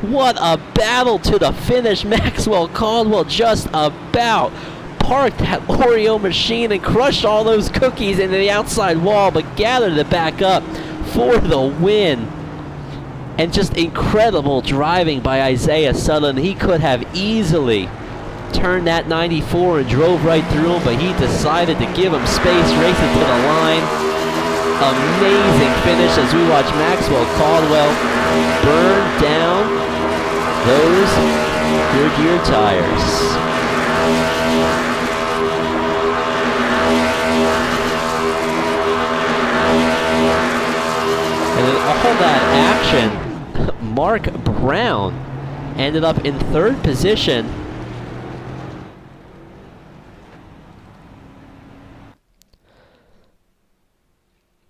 What a battle to the finish. Maxwell Caldwell just about parked that Oreo machine and crushed all those cookies into the outside wall, but gathered it back up for the win. And just incredible driving by Isaiah Sutherland. He could have easily turned that 94 and drove right through him, but he decided to give him space, racing to the line. Amazing finish as we watch Maxwell Caldwell burn down those Goodyear tires. And in all that action, Mark Brown ended up in 3rd position.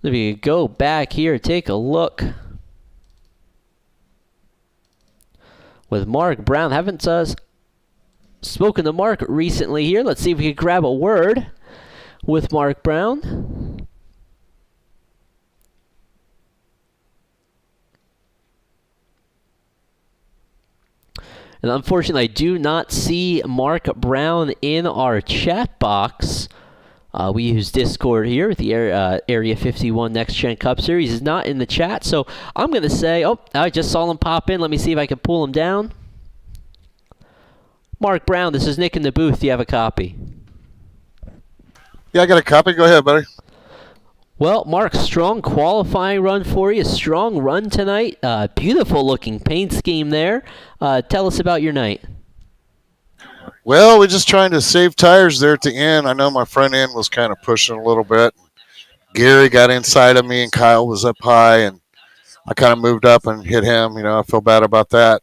If you go back here, take a look. With Mark Brown. Haven't spoken to Mark recently here. Let's see if we can grab a word with Mark Brown. And unfortunately, I do not see Mark Brown in our chat box. We use Discord here with the Area 51 Next Gen Cup Series. Is not in the chat, so I'm going to say, oh, I just saw him pop in. Let me see if I can pull him down. Mark Brown, this is Nick in the booth. Do you have a copy? Yeah, I got a copy. Go ahead, buddy. Well, Mark, strong qualifying run for you. Strong run tonight. Beautiful looking paint scheme there. Tell us about your night. Well, we're just trying to save tires there at the end. I know my front end was kind of pushing a little bit. Gary got inside of me and Kyle was up high, and I kind of moved up and hit him. You know, I feel bad about that.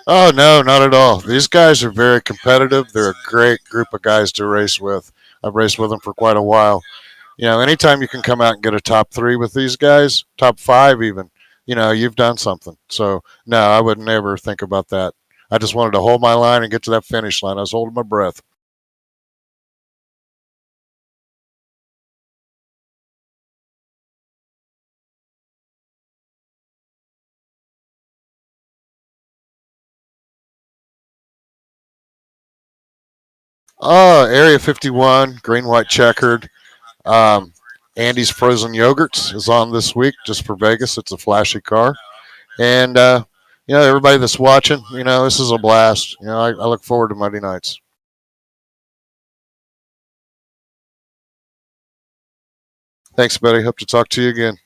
Oh no, not at all. These guys are very competitive. They're a great group of guys to race with. I've raced with them for quite a while. Anytime you can come out and get a top three with these guys, top five even, you've done something. So no, I would never think about that. I just wanted to hold my line and get to that finish line. I was holding my breath. Area 51, green, white, checkered. Um, Andy's Frozen Yogurts is on this week just for Vegas. It's a flashy car. And, everybody that's watching, this is a blast. I look forward to Monday nights. Thanks, buddy. Hope to talk to you again.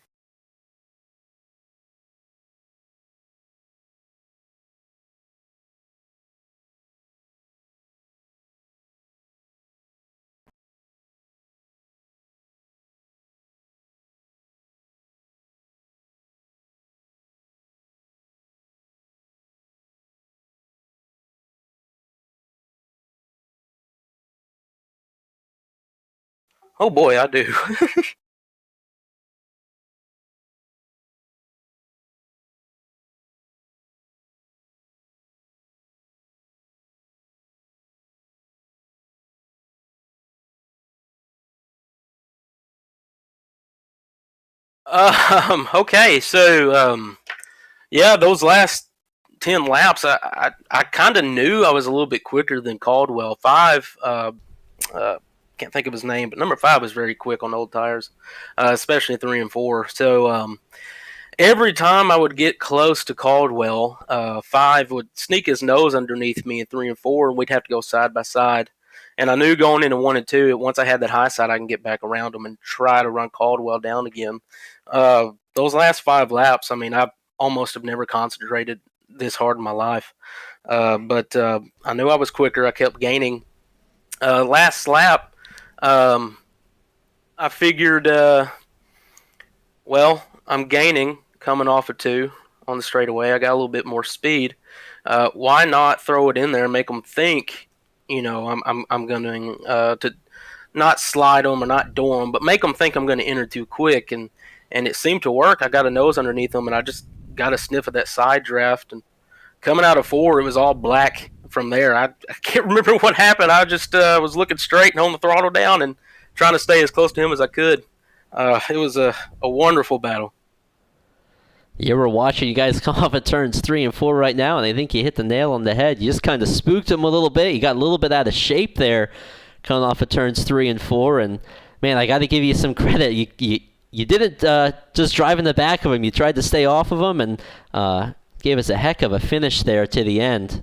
Oh boy, I do. Okay, so yeah, those last 10 laps, I kind of knew I was a little bit quicker than Caldwell. Five, can't think of his name, but number 5 was very quick on old tires, especially 3 and 4. So every time I would get close to Caldwell, 5 would sneak his nose underneath me in 3 and 4, and we'd have to go side by side. And I knew going into 1 and 2, once I had that high side, I can get back around him and try to run Caldwell down again. Those last 5 laps, I mean, I almost have never concentrated this hard in my life. But I knew I was quicker. I kept gaining. Last lap, I figured, well, I'm gaining coming off of 2 on the straightaway. I got a little bit more speed. Why not throw it in there and make them think, I'm going to not slide them or not door them, but make them think I'm going to enter too quick. And it seemed to work. I got a nose underneath them, and I just got a sniff of that side draft. And coming out of 4, it was all black from there. I can't remember what happened. I just was looking straight and holding the throttle down and trying to stay as close to him as I could. It was a wonderful battle. You were watching you guys come off of turns 3 and 4 right now, and I think you hit the nail on the head. You just kind of spooked him a little bit. You got a little bit out of shape there coming off of turns 3 and 4. And, man, I got to give you some credit. You didn't just drive in the back of him. You tried to stay off of him and gave us a heck of a finish there to the end.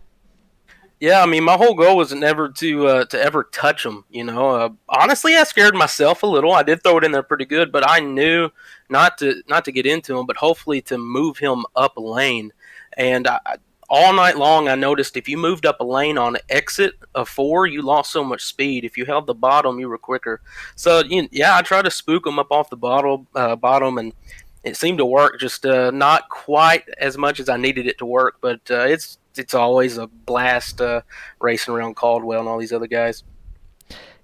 Yeah, I mean, my whole goal was never to ever touch him. Honestly, I scared myself a little. I did throw it in there pretty good, but I knew not to get into him, but hopefully to move him up a lane. And all night long, I noticed if you moved up a lane on exit of 4, you lost so much speed. If you held the bottom, you were quicker. So I tried to spook him up off the bottom, and it seemed to work. Just not quite as much as I needed it to work, but it's always a blast racing around Caldwell and all these other guys.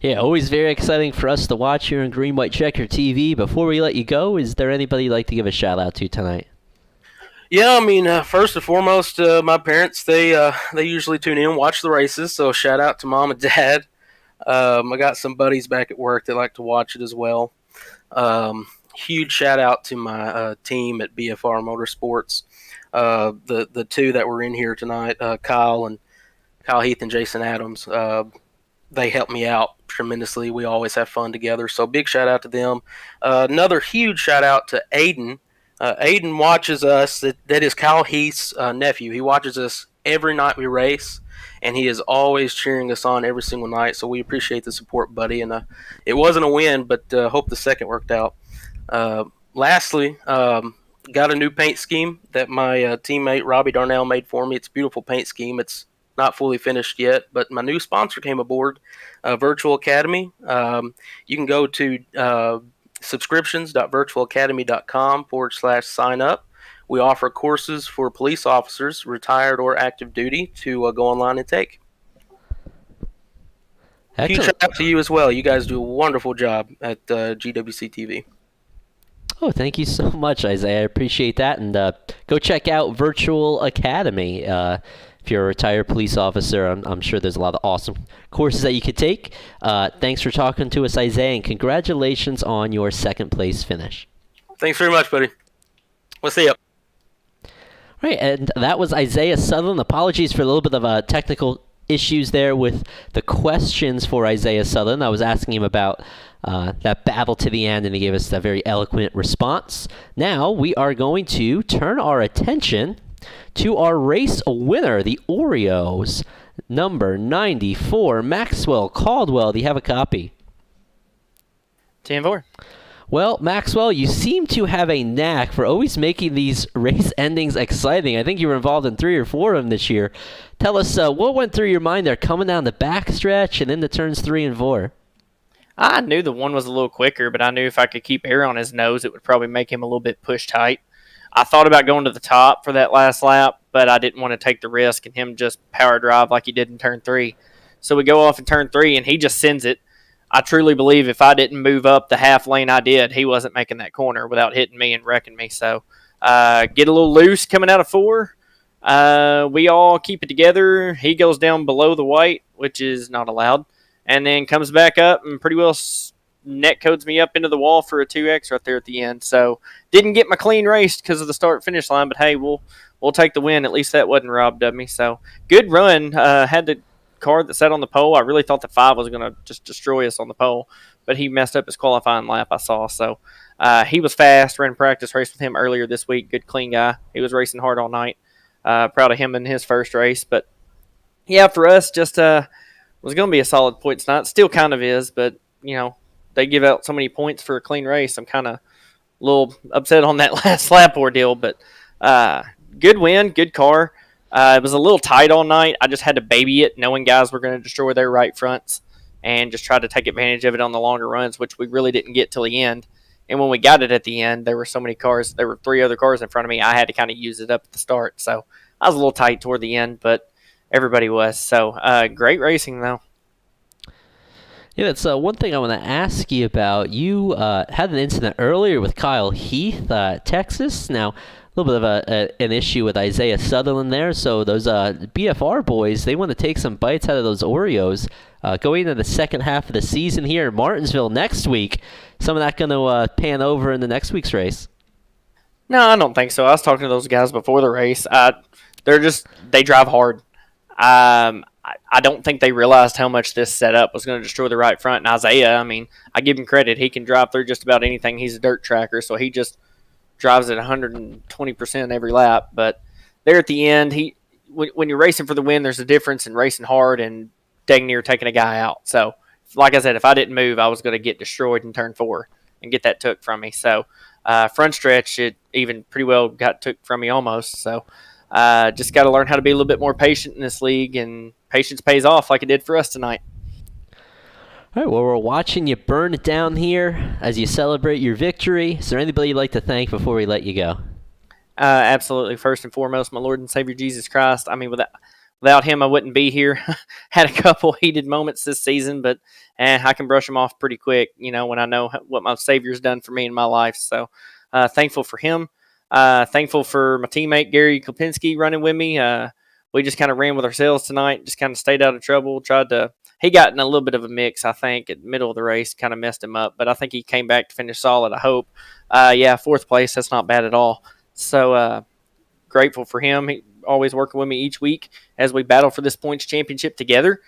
Yeah, always very exciting for us to watch here on Green White Checker TV. Before we let you go, is there anybody you'd like to give a shout out to tonight? Yeah, I mean, first and foremost, my parents, they usually tune in and watch the races, so shout out to Mom and Dad. I got some buddies back at work that like to watch it as well. Huge shout out to my team at BFR Motorsports. The 2 that were in here tonight, Kyle Heath and Jason Adams, they helped me out tremendously. We always have fun together, so big shout out to them. Another huge shout out to Aiden. Aiden watches us. That is Kyle Heath's nephew. He watches us every night we race, and he is always cheering us on every single night, so we appreciate the support, buddy. And it wasn't a win, but hope the second worked out. Lastly, got a new paint scheme that my teammate Robbie Darnell made for me. It's a beautiful paint scheme. It's not fully finished yet, but my new sponsor came aboard, Virtual Academy. You can go to subscriptions.virtualacademy.com/sign up. We offer courses for police officers, retired or active duty, to go online and take. Huge Excellent. shout out to you as well. You guys do a wonderful job at GWC TV. Oh, thank you so much, Isaiah. I appreciate that. And go check out Virtual Academy. If you're a retired police officer, I'm sure there's a lot of awesome courses that you could take. Thanks for talking to us, Isaiah, and congratulations on your second place finish. Thanks very much, buddy. We'll see you. All right, and that was Isaiah Sutherland. Apologies for a little bit of technical issues there with the questions for Isaiah Sutherland. I was asking him about that battle to the end, and he gave us a very eloquent response. Now we are going to turn our attention to our race winner, the Oreos, number 94, Maxwell Caldwell. Do you have a copy? 10-4. Well, Maxwell, you seem to have a knack for always making these race endings exciting. I think you were involved in 3 or 4 of them this year. Tell us what went through your mind there coming down the backstretch and into turns 3 and 4. I knew the one was a little quicker, but I knew if I could keep air on his nose, it would probably make him a little bit push tight. I thought about going to the top for that last lap, but I didn't want to take the risk and him just power drive like he did in turn 3. So we go off in turn 3, and he just sends it. I truly believe if I didn't move up the half lane I did, he wasn't making that corner without hitting me and wrecking me. So get a little loose coming out of 4. We all keep it together. He goes down below the white, which is not allowed, and then comes back up and pretty well net codes me up into the wall for a 2X right there at the end. So didn't get my clean race because of the start-finish line, but hey, we'll take the win. At least that wasn't robbed of me. So good run. Had the car that sat on the pole. I really thought the 5 was going to just destroy us on the pole, but he messed up his qualifying lap, I saw. So he was fast. Ran practice race with him earlier this week. Good, clean guy. He was racing hard all night. Proud of him in his first race. But, yeah, for us, just was going to be a solid points night. Still kind of is, but, you know, they give out so many points for a clean race. I'm kind of a little upset on that last lap ordeal, but good win, good car. It was a little tight all night. I just had to baby it, knowing guys were going to destroy their right fronts, and just tried to take advantage of it on the longer runs, which we really didn't get till the end. And when we got it at the end, there were so many cars. There were 3 other cars in front of me. I had to kind of use it up at the start. So I was a little tight toward the end, but everybody was. So great racing, though. Yeah, that's one thing I want to ask you about. You had an incident earlier with Kyle Heath, Texas. Now, a little bit of an issue with Isaiah Sutherland there. So those BFR boys, they want to take some bites out of those Oreos. Going into the second half of the season here in Martinsville next week, some of that going to pan over in the next week's race? No, I don't think so. I was talking to those guys before the race. They drive hard. I don't think they realized how much this setup was going to destroy the right front. And Isaiah, I mean, I give him credit. He can drive through just about anything. He's a dirt tracker, so he just drives at 120% every lap. But there at the end, when you're racing for the win, there's a difference in racing hard and dang near taking a guy out. So, like I said, if I didn't move, I was going to get destroyed in turn 4 and get that took from me. So, front stretch, it even pretty well got took from me almost. So, just got to learn how to be a little bit more patient in this league, and patience pays off like it did for us tonight. All right, well, we're watching you burn it down here as you celebrate your victory. Is there anybody you'd like to thank before we let you go? Absolutely. First and foremost, my Lord and Savior Jesus Christ. I mean, without him, I wouldn't be here. Had a couple heated moments this season, but I can brush them off pretty quick, you know, when I know what my Savior's done for me in my life. So thankful for him. Thankful for my teammate, Gary Kopinski, running with me. We just kind of ran with ourselves tonight, just kind of stayed out of trouble, he got in a little bit of a mix, I think, at the middle of the race, kind of messed him up, but I think he came back to finish solid, I hope. 4th place, that's not bad at all. So grateful for him. He always working with me each week as we battle for this points championship together.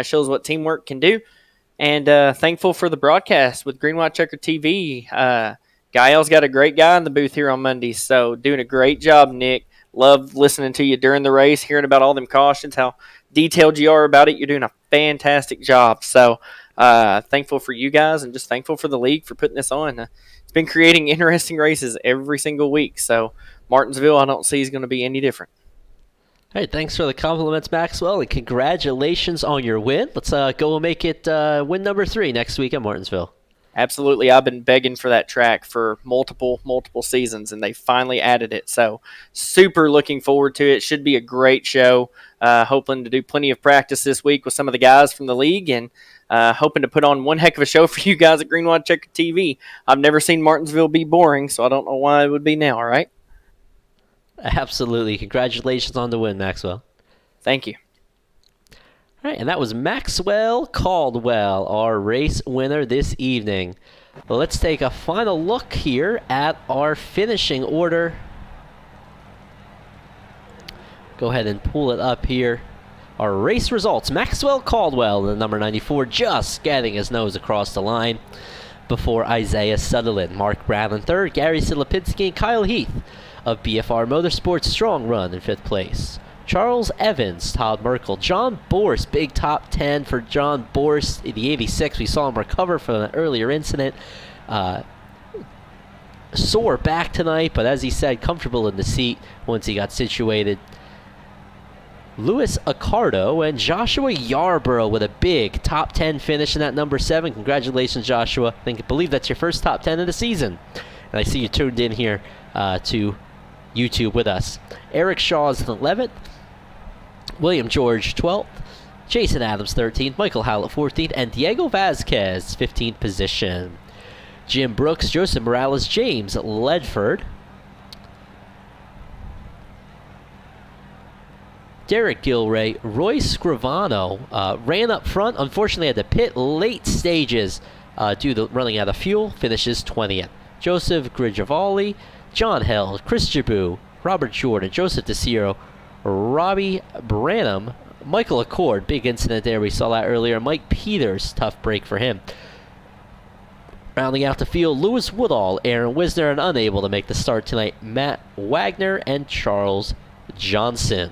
Shows what teamwork can do. And thankful for the broadcast with Green White Checker TV. Gael's got a great guy in the booth here on Mondays, so doing a great job, Nick. Love listening to you during the race, hearing about all them cautions, how detailed you are about it. You're doing a fantastic job. So thankful for you guys, and just thankful for the league for putting this on. It's been creating interesting races every single week. So Martinsville, I don't see is going to be any different. All right, thanks for the compliments, Maxwell, and congratulations on your win. Let's go and make it win number 3 next week at Martinsville. Absolutely. I've been begging for that track for multiple seasons, and they finally added it. So super looking forward to it. Should be a great show. Hoping to do plenty of practice this week with some of the guys from the league, and hoping to put on one heck of a show for you guys at Greenwide Checker TV. I've never seen Martinsville be boring, so I don't know why it would be now, all right? Absolutely. Congratulations on the win, Maxwell. Thank you. All right, and that was Maxwell Caldwell, our race winner this evening. Well, let's take a final look here at our finishing order. Go ahead and pull it up here. Our race results. Maxwell Caldwell, the number 94, just getting his nose across the line before Isaiah Sutherland. Mark Bradlin third, Gary Silipinski and Kyle Heath of BFR Motorsports strong run in 5th place. Charles Evans, Todd Merkel, John Borst, big top 10 for John Borst, the 86. We saw him recover from an earlier incident. Sore back tonight, but as he said, comfortable in the seat once he got situated. Louis Acardo and Joshua Yarborough with a big top 10 finish in that number 7. Congratulations, Joshua. I believe that's your first top 10 of the season. And I see you tuned in here to YouTube with us. Eric Shaw's 11th. William George 12th. Jason Adams 13th. Michael Howlett 14th. And Diego Vasquez 15th position. Jim Brooks, Joseph Morales, James Ledford. Derek Gilray, Roy Scrivano ran up front. Unfortunately, had to pit late stages due to running out of fuel. Finishes 20th. Joseph Grigiavali, John Held, Chris Jabu, Robert Jordan, Joseph DeCiro, Robbie Branham, Michael Accord, big incident there, we saw that earlier. Mike Peters, tough break for him. Rounding out the field, Lewis Woodall, Aaron Wisner, and unable to make the start tonight, Matt Wagner and Charles Johnson.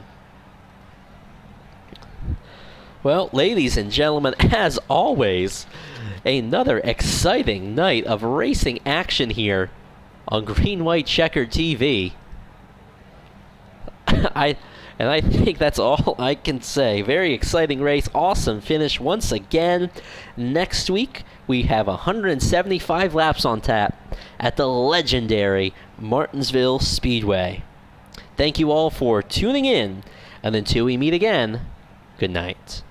Well, ladies and gentlemen, as always, another exciting night of racing action here on Green White Checker TV. I think that's all I can say. Very exciting race, awesome finish once again. Next week, we have 175 laps on tap at the legendary Martinsville Speedway. Thank you all for tuning in, and until we meet again, good night.